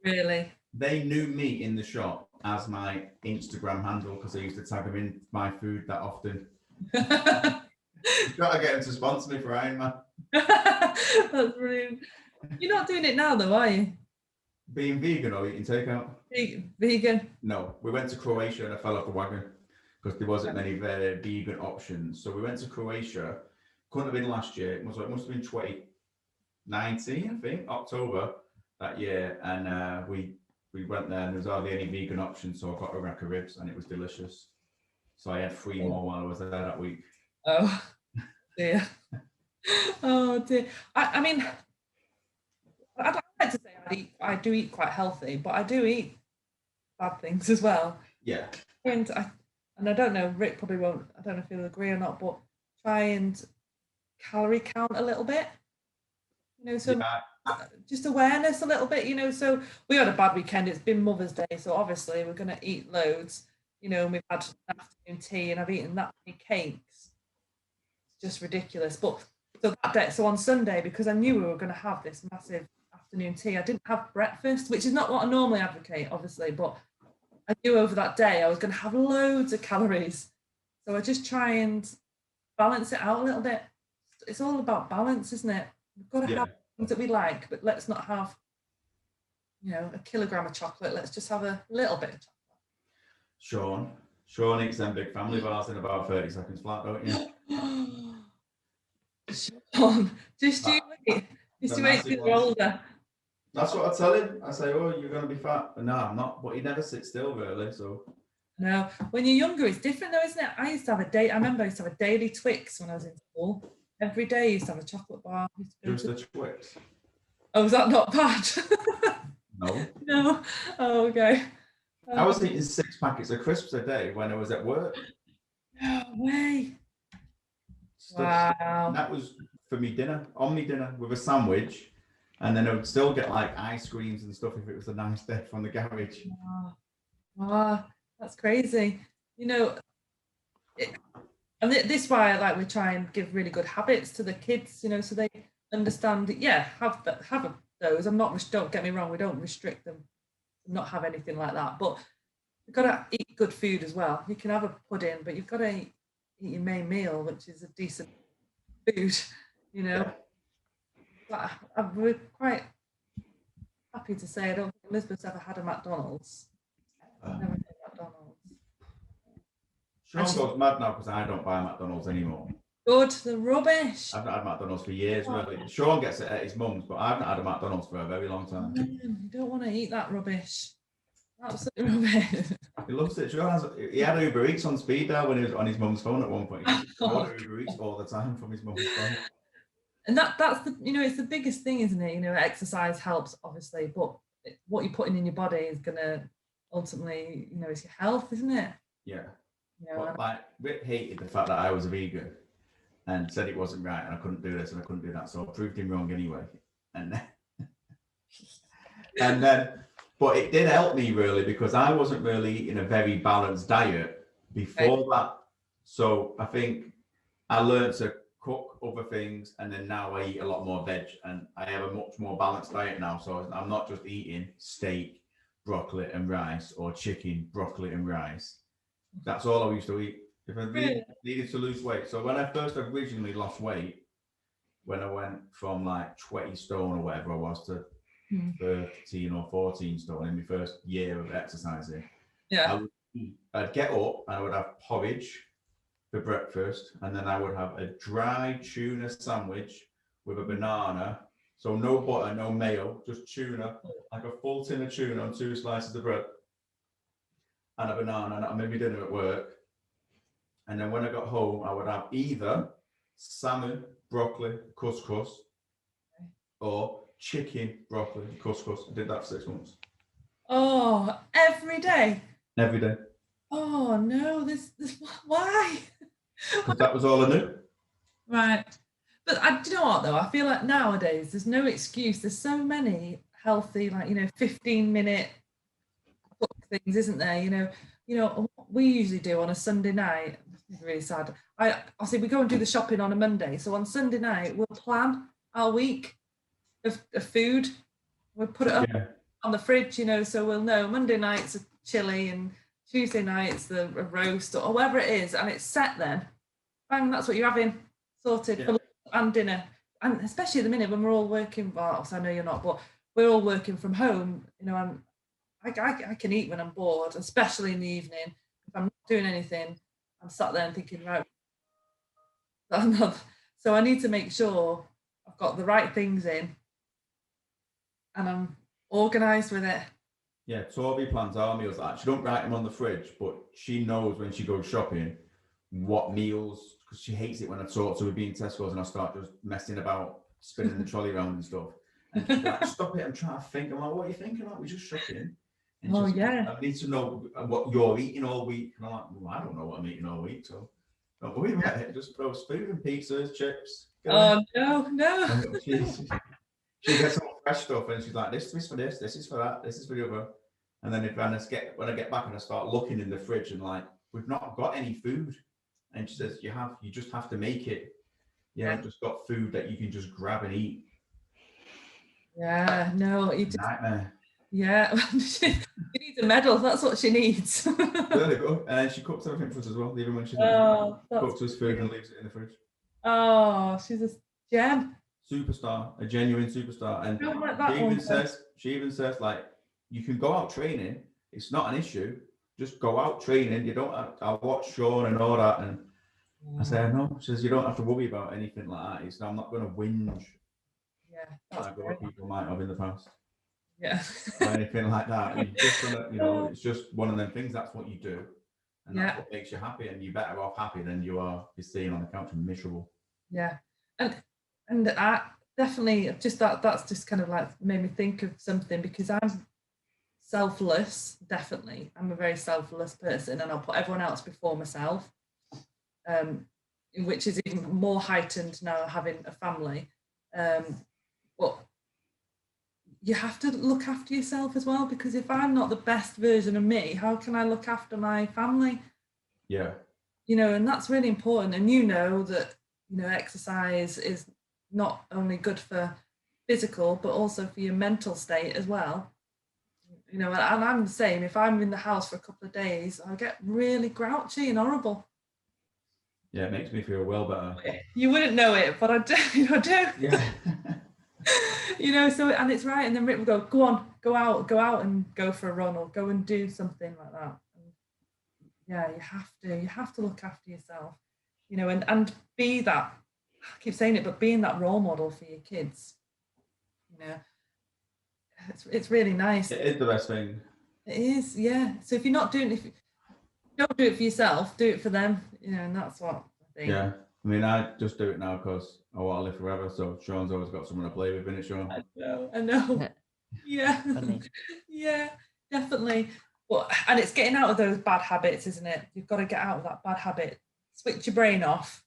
Really? They knew me in the shop as my Instagram handle because I used to tag them in my food that often. You've got to get them to sponsor me for Ironman. That's brilliant. You're not doing it now, though, are you? Being vegan or eating takeout? Vegan. No, we went to Croatia and I fell off the wagon because there wasn't many vegan options. So we went to Croatia. Couldn't have been last year. It must have been 2019, I think, October that year. And we went there and there was hardly any vegan options. So I got a rack of ribs and it was delicious. So I had 3 more while I was there that week. Oh, dear. Oh, dear. I mean, I'd like to say I do eat quite healthy, but I do eat bad things as well. Yeah. And I don't know, Rick probably won't, I don't know if he'll agree or not, but try and calorie count a little bit. You know, so just awareness a little bit, you know. So we had a bad weekend. It's been Mother's Day, so obviously we're going to eat loads, you know, and we've had an afternoon tea and I've eaten that many cakes. It's just ridiculous. But so that day, so on Sunday, because I knew we were going to have this massive afternoon tea, I didn't have breakfast, which is not what I normally advocate, obviously, but I knew over that day I was going to have loads of calories. So I just try and balance it out a little bit. It's all about balance, isn't it? We've got to have things that we like, but let's not have, you know, a kilogram of chocolate. Let's just have a little bit of chocolate. Sean eats them big family bars in about 30 seconds flat, don't you? Sean, just you wait. Just you wait till you're older. That's what I tell him. I say, oh, you're going to be fat. But no, I'm not. But he never sits still, really. So. No, when you're younger, it's different though, isn't it? I remember I used to have a daily Twix when I was in school. Every day I used to have a chocolate bar. Just a Twix. Oh, was that not bad? No. No. Oh, okay. I was eating 6 packets of crisps a day when I was at work. No way. Wow. Wow. That was for me dinner, omni dinner with a sandwich. And then I would still get like ice creams and stuff if it was a nice day from the garage. Wow, that's crazy. You know, and this is why we try and give really good habits to the kids, you know, so they understand that, yeah, have those. Don't get me wrong, we don't restrict them to not have anything like that, but you've got to eat good food as well. You can have a pudding, but you've got to eat your main meal, which is a decent food, you know. Yeah. We're quite happy to say I don't think Elizabeth's ever had a McDonald's. Never had McDonald's. Sean goes mad now because I don't buy McDonald's anymore. Good, the rubbish. I've not had McDonald's for years, really. Sean gets it at his mum's, but I've not had a McDonald's for a very long time. You don't want to eat that rubbish. Absolute rubbish. He loves it. He had Uber Eats on speed dial when he was on his mum's phone at one point. He ordered Uber Eats all the time from his mum's phone. And that's the, you know, it's the biggest thing, isn't it? You know, exercise helps obviously, but what you're putting in your body is gonna ultimately, you know, it's your health, isn't it? Yeah. You know, but like Rick hated the fact that I was a vegan and said it wasn't right and I couldn't do this and I couldn't do that, so I proved him wrong anyway. And then but it did help me really because I wasn't really eating a very balanced diet before that. So I think I learned to cook other things, and then now I eat a lot more veg, and I have a much more balanced diet now. So I'm not just eating steak, broccoli, and rice, or chicken, broccoli, and rice. That's all I used to eat if I needed to lose weight. So when I first originally lost weight, when I went from like 20 stone or whatever I was to 13 or 14 stone in my first year of exercising, I'd get up and I would have porridge for breakfast, and then I would have a dry tuna sandwich with a banana, so no butter, no mayo, just tuna, like a full tin of tuna on 2 slices of bread and a banana, and that made me dinner at work. And then when I got home, I would have either salmon, broccoli, couscous, or chicken, broccoli, couscous. I did that for 6 months. Oh, every day? Every day. Oh no, this why? Because that was all I knew. Right. But do you know what though? I feel like nowadays there's no excuse. There's so many healthy, like, you know, 15-minute things, isn't there? You know, what we usually do on a Sunday night, it's really sad. Obviously we go and do the shopping on a Monday, so on Sunday night we'll plan our week of food. We'll put it up on the fridge, so we'll know Monday night's a chili and Tuesday night's a roast or whatever it is, and it's set then. Bang, that's what you're having, sorted for lunch and dinner. And especially at the minute when we're all working, well, I know you're not, but we're all working from home, I can eat when I'm bored, especially in the evening. If I'm not doing anything, I'm sat there and thinking, right, so I need to make sure I've got the right things in and I'm organised with it. Yeah, Toby plans our meals. She don't write them on the fridge, but she knows when she goes shopping what meals, because she hates it when I talk to her being Tesco's and I start just messing about, spinning the trolley around and stuff. And she's like, stop it, I'm trying to think. I'm like, what are you thinking about? We're just shopping. And I need to know what you're eating all week. And I'm like, well, I don't know what I'm eating all week, so don't worry about it. Just throw food and pizzas, chips. No. She gets all fresh stuff and she's like, this is for this is for that, this is for the other. And then when I get back and I start looking in the fridge and like, we've not got any food. And she says, you just have to make it. I've just got food that you can just grab and eat. Yeah, no, nightmare. Yeah, she needs a medal. That's what she needs. There you go. And she cooks everything for us as well, even when she cooks us food and leaves it in the fridge. Oh, she's a gem. Superstar, a genuine superstar. And she even says like, you can go out training. It's not an issue. Just go out training. You don't have to, I'll watch Sean and all that. And I say, no. She says, you don't have to worry about anything like that. I'm not going to whinge. Yeah. Like what people might have in the past. Yeah. Or anything like that. You just gonna, it's just one of them things. That's what you do. And that's what makes you happy. And you're better off happy than you are just staying on the couch and miserable. Yeah. And I definitely just that's just kind of like made me think of something, because I'm selfless, definitely. I'm a very selfless person and I'll put everyone else before myself, which is even more heightened now having a family. But you have to look after yourself as well, because if I'm not the best version of me, how can I look after my family? Yeah. And that's really important. And that, exercise is not only good for physical, but also for your mental state as well. And I'm the same. If I'm in the house for a couple of days, I get really grouchy and horrible. Yeah, it makes me feel well better. You wouldn't know it, but I do. I do. Yeah. So, and it's right. And then Rick will go on, go out and go for a run or go and do something like that. And yeah, you have to look after yourself, and be that, I keep saying it, but being that role model for your kids, it's really nice. It is the best thing. It is, yeah. So if you don't do it for yourself, do it for them, and that's what I think. Yeah. I mean, I just do it now because I want to live forever. So Sean's always got someone to play with, isn't it, Sean? I know. Yeah. Yeah, definitely. And it's getting out of those bad habits, isn't it? You've got to get out of that bad habit. Switch your brain off.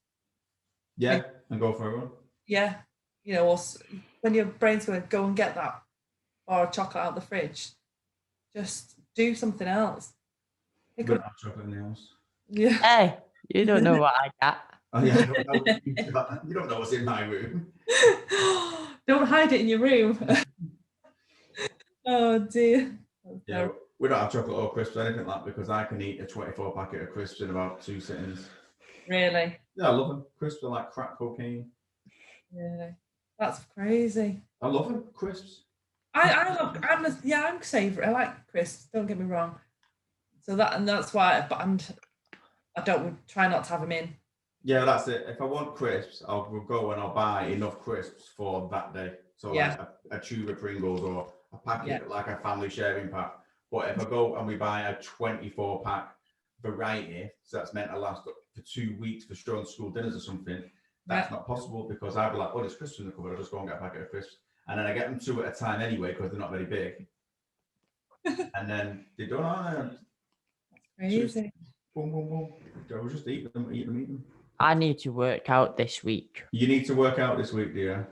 Yeah, and go for a run. Yeah. Or when your brain's going to go and get that bar of chocolate out of the fridge, just do something else. You don't have chocolate in the house. Yeah. Hey, you don't know what I got. Oh yeah, you don't know what's in my room. Don't hide it in your room. Oh dear. Yeah, we don't have chocolate or crisps or anything like that, because I can eat a 24 packet of crisps in about 2 sittings. Really? Yeah, I love them. Crisps are like crack cocaine. Really? That's crazy. I love them, crisps. I'm savoury. I like crisps, don't get me wrong. So that's why, I don't try not to have them in. Yeah, that's it. If I want crisps, I'll go and I'll buy enough crisps for that day. So like a tube of Pringles or a packet, like a family sharing pack. But if I go and we buy a 24 pack variety, so that's meant to last up for 2 weeks for Sean school dinners or something, that's not possible, because I'd be like, oh, there's crisps in the cupboard, I'll just go and get a packet of crisps. And then I get them 2 at a time anyway, because they're not very big. And then they don't know. Crazy. Boom, boom, boom. I'll just eat them. I need to work out this week. You need to work out this week, do you?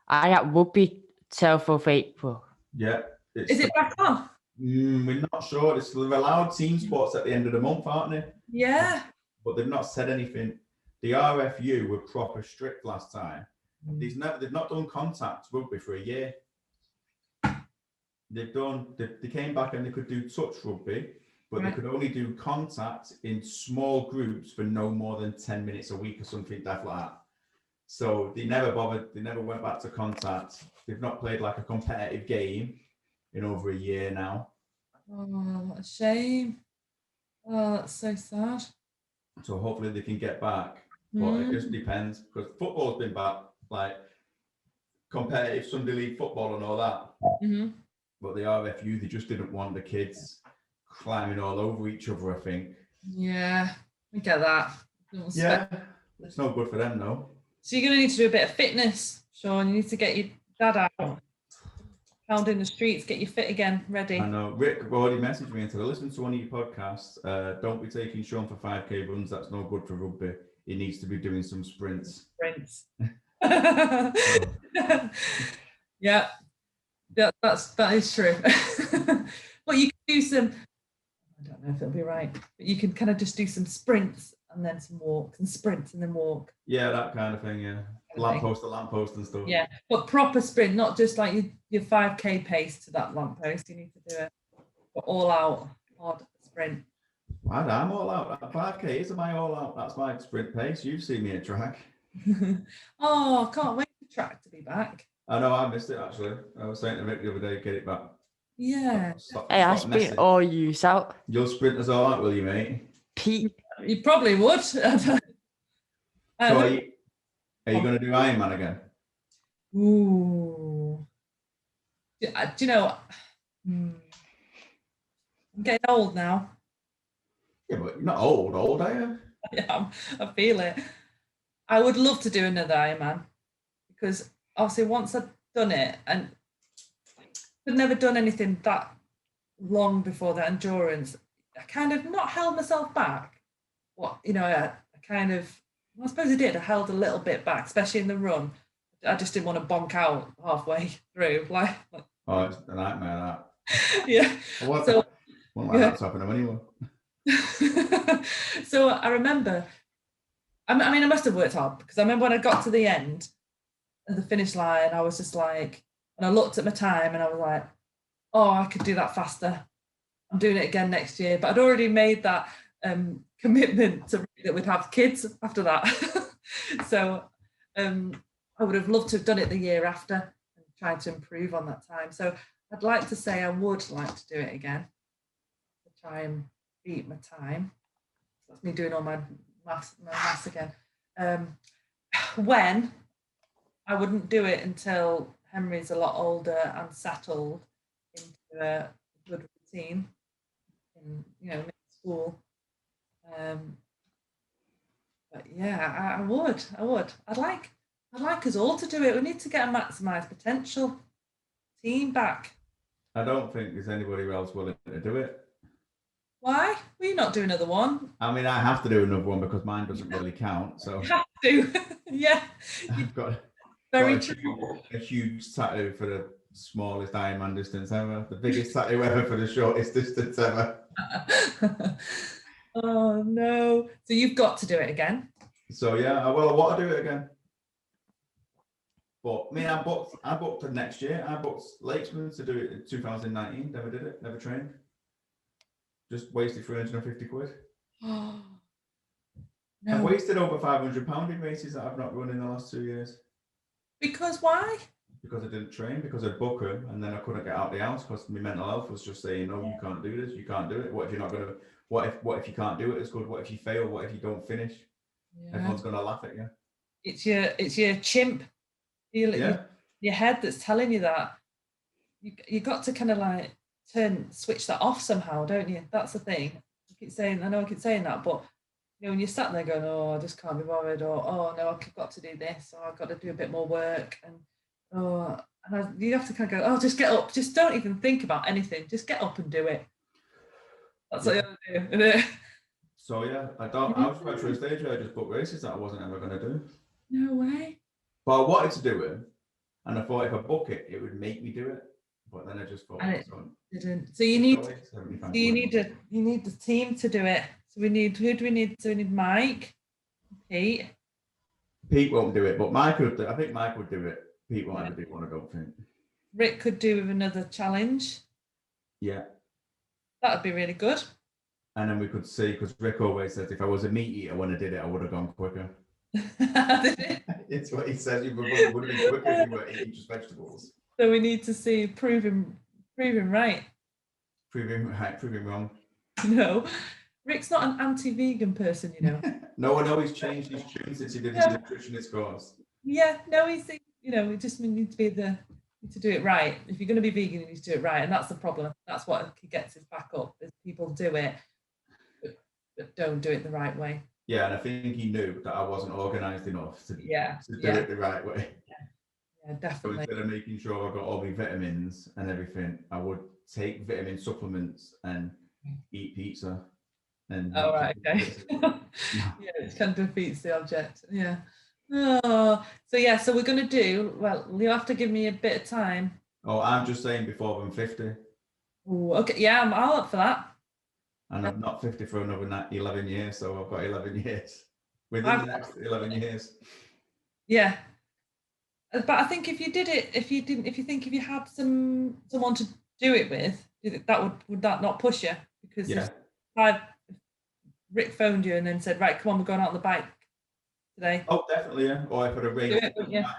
I got rugby 12th of April. Yeah. Is it back on? We're not sure. They're allowed team sports at the end of the month, aren't they? Yeah. but they've not said anything. The RFU were proper strict last time. They've not done contact rugby for a year. They came back and they could do touch rugby, but they could only do contact in small groups for no more than 10 minutes a week or something like that. So they never bothered. They never went back to contact. They've not played like a competitive game in over a year now. Oh, what a shame. Oh, that's so sad. So hopefully they can get back. But it just depends, because football's been back, like competitive Sunday League football and all that. But the RFU, they just didn't want the kids climbing all over each other, I think. Yeah, I get that. Yeah, it's no good for them, though. So you're going to need to do a bit of fitness, Sean. You need to get your dad out, pound in the streets, get you fit again, ready. I know. Rick already messaged me and said, listen to one of your podcasts. Don't be taking Sean for 5K runs. That's no good for rugby. He needs to be doing some sprints. Yeah, that is true. But you can do some, I don't know if it'll be right, but you can kind of just do some sprints and then some walks, and sprints and then walk. Yeah, that kind of thing, yeah. Lamppost to lamppost and stuff. Yeah, but proper sprint, not just like your 5K pace to that lamppost. You need to do it all out, hard sprint. I'm all out. 5K is my all out. That's my sprint pace. You've seen me at track. Oh, I can't wait for track to be back. I know, I missed it actually. I was saying to Rick the other day, get it back. Yeah. Hey, I sprint all you out. You'll sprint us all out, will you, mate? Pete. You probably would. So are you going to do Ironman again? Ooh. Do you know, I'm getting old now. Yeah, but you're not old, are you? Yeah, I feel it. I would love to do another Ironman, because obviously once I'd done it, and I'd never done anything that long before that endurance, I kind of not held myself back. I suppose I did. I held a little bit back, especially in the run. I just didn't want to bonk out halfway through. Oh, it's a nightmare, that. Yeah. Won't like that to happen to anyone. So I remember, I must have worked hard, because I remember when I got to the end of the finish line, I was just like, and I looked at my time and I was like, oh, I could do that faster. I'm doing it again next year. But I'd already made that commitment that we'd have kids after that. So I would have loved to have done it the year after and tried to improve on that time. So I'd like to say I would like to do it again, to try and beat my time. That's me doing all my maths again. When I wouldn't do it until Henry's a lot older and settled into a good routine in middle school. But yeah, I would. I'd like us all to do it. We need to get a maximised potential team back. I don't think there's anybody else willing to do it. Why? Will you not do another one? I mean, I have to do another one because mine doesn't really count. So You have to. Yeah. I've got Very got true. a huge tattoo for the smallest Ironman distance ever, the biggest tattoo ever for the shortest distance ever. Oh no! So you've got to do it again. So yeah, I want to do it again. But I booked for next year. I booked Lakesman to do it in 2019. Never did it. Never trained. Just wasted 350 quid. Oh, I've no. wasted over £500 in races that I've not run in the last 2 years. Because why? Because I didn't train, because I'd book them and then I couldn't get out of the house because my mental health was just saying, no, you can't do this, you can't do it. What if you're not going to, what if you can't do it as good? What if you fail? What if you don't finish? Yeah. Everyone's going to laugh at you. It's your chimp, your head that's telling you that. You got to kind of like switch that off somehow, don't you? That's the thing. I keep saying that, but when you're sat there going, oh, I just can't be bothered, or oh no, I've got to do this, or I've got to do a bit more work, and you have to kind of go, oh, just get up, just don't even think about anything, just get up and do it. That's what you have to do, isn't it? So yeah, I was quite through a stage where I just booked races that I wasn't ever going to do. No way. But I wanted to do it, and I thought if I book it, it would make me do it. But then I just thought, And it didn't. So you need the team to do it. So we need, who do we need? So we need Mike, Pete. Pete won't do it, but Mike would. I think Mike would do it. Pete won't Yeah. ever do one. I don't think. Rick could do with another challenge. Yeah. That would be really good. And then we could see, because Rick always says, if I was a meat eater when I did it, I would have gone quicker. It's what he says. You would have been quicker if you were eating just vegetables. So we need to see prove him right. Prove him right, prove him wrong. No, Rick's not an anti-vegan person, you know. No, he's changed his tune since he did his nutritionist course. Yeah, no, he's, you know, we just need to be to do it right. If you're going to be vegan, you need to do it right, and that's the problem. That's what gets us back up. Is people do it, but don't do it the right way. Yeah, and I think he knew that I wasn't organised enough to do it the right way. Yeah, So definitely. instead of making sure I got all my vitamins and everything, I would take vitamin supplements and eat pizza. And Oh, right, okay. Yeah, it kind of defeats the object. Yeah. Oh, so we're going to do, well, you have to give me a bit of time. Oh, I'm just saying before I'm 50. Oh, okay. Yeah, I'm all up for that. And I'm not 50 for another 11 years, so I've got 11 years. Within the next 11 years. Yeah. But I think if you did it, if you you had someone to do it with, would that not push you? Because if Rick phoned you and then said, right, come on, we're going out on the bike today. Oh, definitely, yeah. Or if I'd arranged Yeah.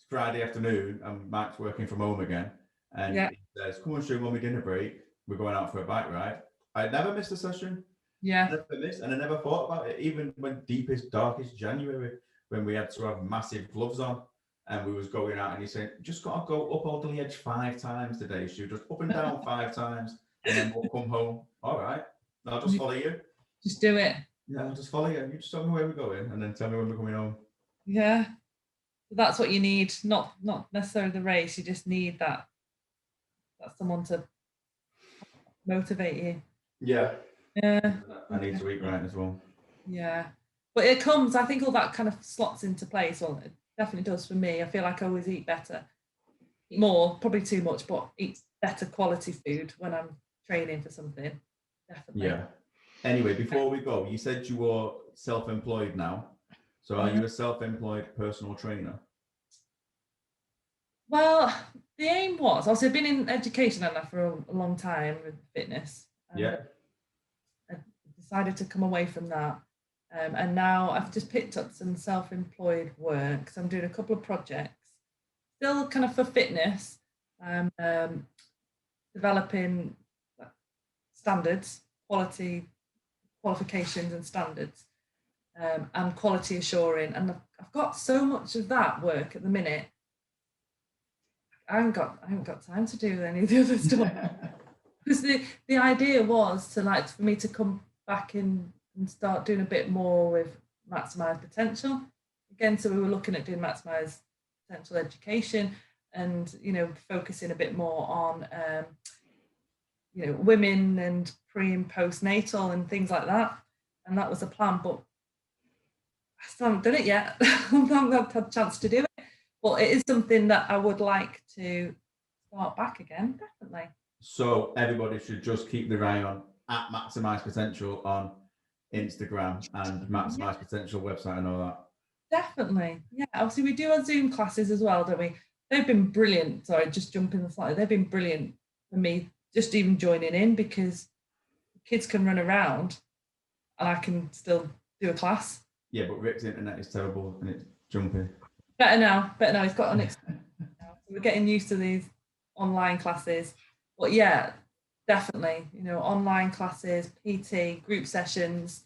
Friday afternoon and Matt's working from home again, and he says, come on, Stu, when we dinner break, we're going out for a bike ride. I'd never missed a session. Yeah. Never missed, and I never thought about it, even when deepest, darkest January, when we had to have massive gloves on. And we was going out, and he said, "Just got to go up Alderley Edge 5 times today, Stu. Just up and down 5 times, and then we'll come home." All right, I'll just follow you. Just do it. Yeah, I'll just follow you. You just tell me where we're going, and then tell me when we're coming home. Yeah, that's what you need. Not necessarily the race. You just need that someone to motivate you. Yeah. Yeah. I need to eat right as well. Yeah, but it comes. I think all that kind of slots into place. Well, it definitely does for me. I feel like I always eat better, eat more, probably too much, but eat better quality food when I'm training for something. Definitely. Yeah. Anyway, before we go, you said you were self-employed now. So are you a self-employed personal trainer? Well, the aim was, obviously I've been in education for a long time with fitness. Yeah. I decided to come away from that. And now I've just picked up some self-employed work. So I'm doing a couple of projects, still kind of for fitness, developing standards, qualifications and standards, and quality assuring. And I've got so much of that work at the minute. I haven't got time to do any of the other stuff. Because the idea was for me to come back in and start doing a bit more with maximise potential. Again, so we were looking at doing maximise potential education and, focusing a bit more on, women and pre and postnatal and things like that. And that was the plan, but I still haven't done it yet. I haven't had a chance to do it. But it is something that I would like to start back again, definitely. So everybody should just keep their eye on at Maximise Potential on Instagram and Maximise Potential website and all that. Definitely. Yeah, obviously we do our Zoom classes as well, don't we? They've been brilliant. Sorry, just jumping slightly. They've been brilliant for me, just even joining in, because kids can run around and I can still do a class. Yeah, but Rick's internet is terrible and it's jumpy. Better now. He's got an we're getting used to these online classes. But yeah, definitely, online classes, PT, group sessions,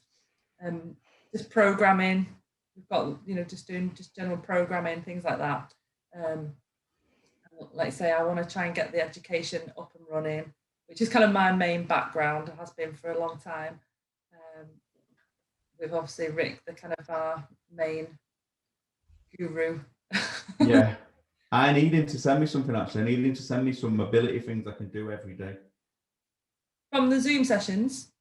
just programming. We've got, just doing general programming, things like that. Like I say, I want to try and get the education up and running, which is kind of my main background. It has been for a long time. With obviously Rick, the kind of our main guru. Yeah. I need him to send me something, actually. I need him to send me some mobility things I can do every day. From the Zoom sessions?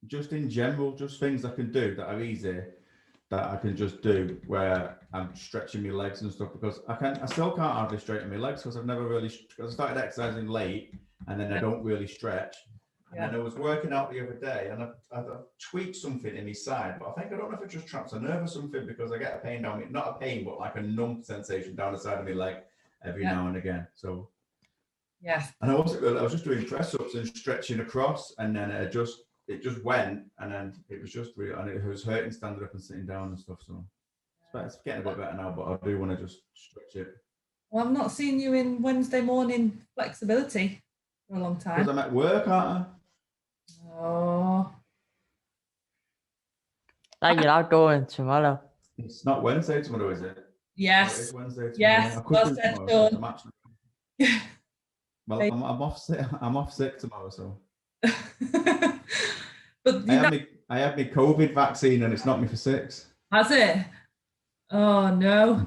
Just in general, just things I can do that are easy, that I can just do where I'm stretching my legs and stuff, because I still can't hardly straighten my legs because I've never really, because I started exercising late and then I don't really stretch. And then I was working out the other day and I tweaked something in my side, but I don't know if it just traps a nerve or something because I get a pain down, not a pain, but like a numb sensation down the side of my leg every now and again. So, yes. And I was just doing press ups and stretching across, and then it just went, and then it was just real, and it was hurting standing up and sitting down and stuff. So it's getting a bit better now, but I do want to just stretch it. Well, I've not seen you in Wednesday morning flexibility for a long time. Because I'm at work, aren't I? Oh. Like you're not going tomorrow. It's not Wednesday tomorrow, is it? Yes. Oh, it is Wednesday tomorrow. Yes. I could Well do said, tomorrow, Sean. Well, I'm off sick. I'm off sick tomorrow, so. But I had my COVID vaccine, and it's knocked me for 6. has it? Oh no.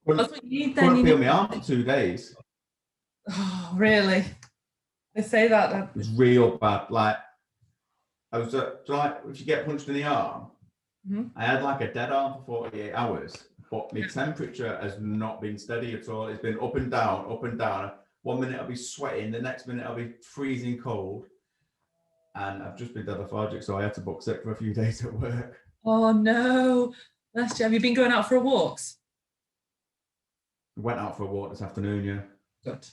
That's what you need then. Couldn't feel my arm for 2 days. Oh, really? They say that. It was real bad. Like I was like, if you get punched in the arm, I had like a dead arm for 48 hours, but my temperature has not been steady at all. It's been up and down, up and down. 1 minute I'll be sweating, the next minute I'll be freezing cold, and I've just been dead lethargic, so I had to book sick for a few days at work. Oh no. Bless you. Have you been going out for walks? Went out for a walk this afternoon, yeah. Good.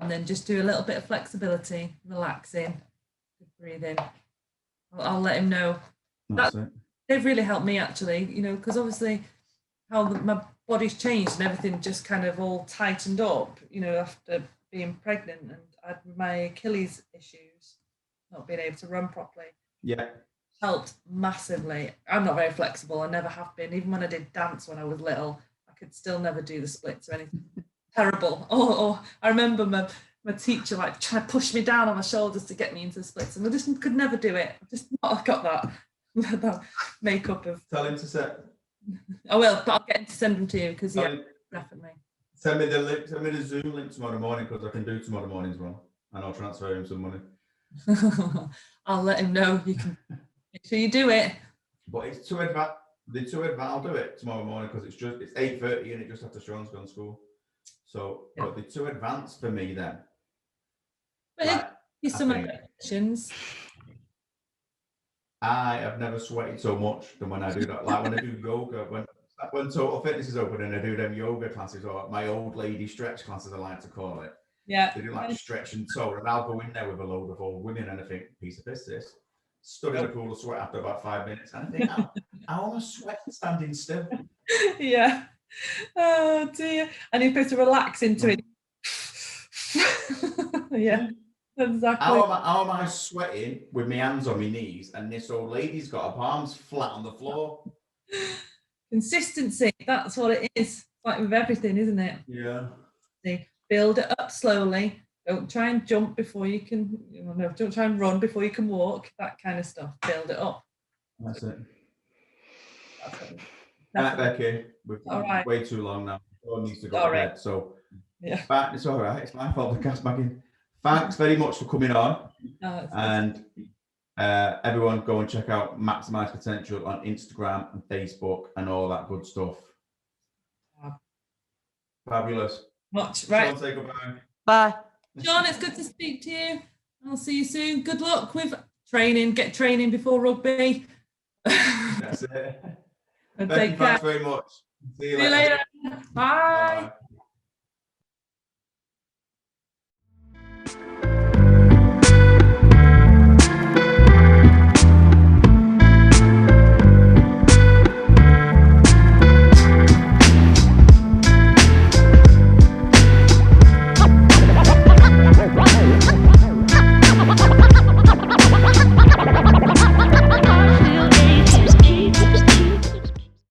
And then just do a little bit of flexibility, relaxing, good breathing. I'll let him know. That's it. They've really helped me actually, because obviously how my body's changed and everything just kind of all tightened up, after being pregnant, and I had my Achilles issues, not being able to run properly. Yeah. Helped massively. I'm not very flexible. I never have been. Even when I did dance when I was little, I could still never do the splits or anything. Terrible. Oh, I remember my teacher like tried to push me down on my shoulders to get me into the splits, and I just could never do it. I just not got that makeup of. Tell him to set. I will, but I'll get him to send them to you because definitely. Send me the link. Send me the Zoom link tomorrow morning because I can do tomorrow morning as well, and I'll transfer him some money. I'll let him know. You can make sure you do it. But it's too advanced. I'll do it tomorrow morning because it's 8:30 and it just after Sean's gone to school. So, but they're too advanced for me then. But it's some questions. I have never sweated so much than when I do that. Like when I do yoga, when Total Fitness is open and I do them yoga classes, or my old lady stretch classes, I like to call it. Yeah. They do like stretch and toe, and I'll go in there with a load of old women and I think, piece of piss this. Stood in a pool of sweat after about 5 minutes, and I think, how am I sweating standing still? Yeah. Oh dear. And you're supposed to relax into it. Yeah. Exactly. How am I sweating with my hands on my knees and this old lady's got her palms flat on the floor? Consistency, that's what it is. Like with everything, isn't it? Yeah. Build it up slowly. Don't try and jump before you can, don't try and run before you can walk, that kind of stuff. Build it up. That's it. That's Becky, we've been way too long now. Everyone needs to go to bed. So it's all right. It's my fault to cast back in. Thanks very much for coming on. And everyone go and check out Maximize Potential on Instagram and Facebook and all that good stuff. Fabulous. Much, right. Sean, say goodbye. Bye. Sean, it's good to speak to you. I'll see you soon. Good luck with training. Get training before rugby. That's it. And Thank you very much. See you later. Bye. Bye.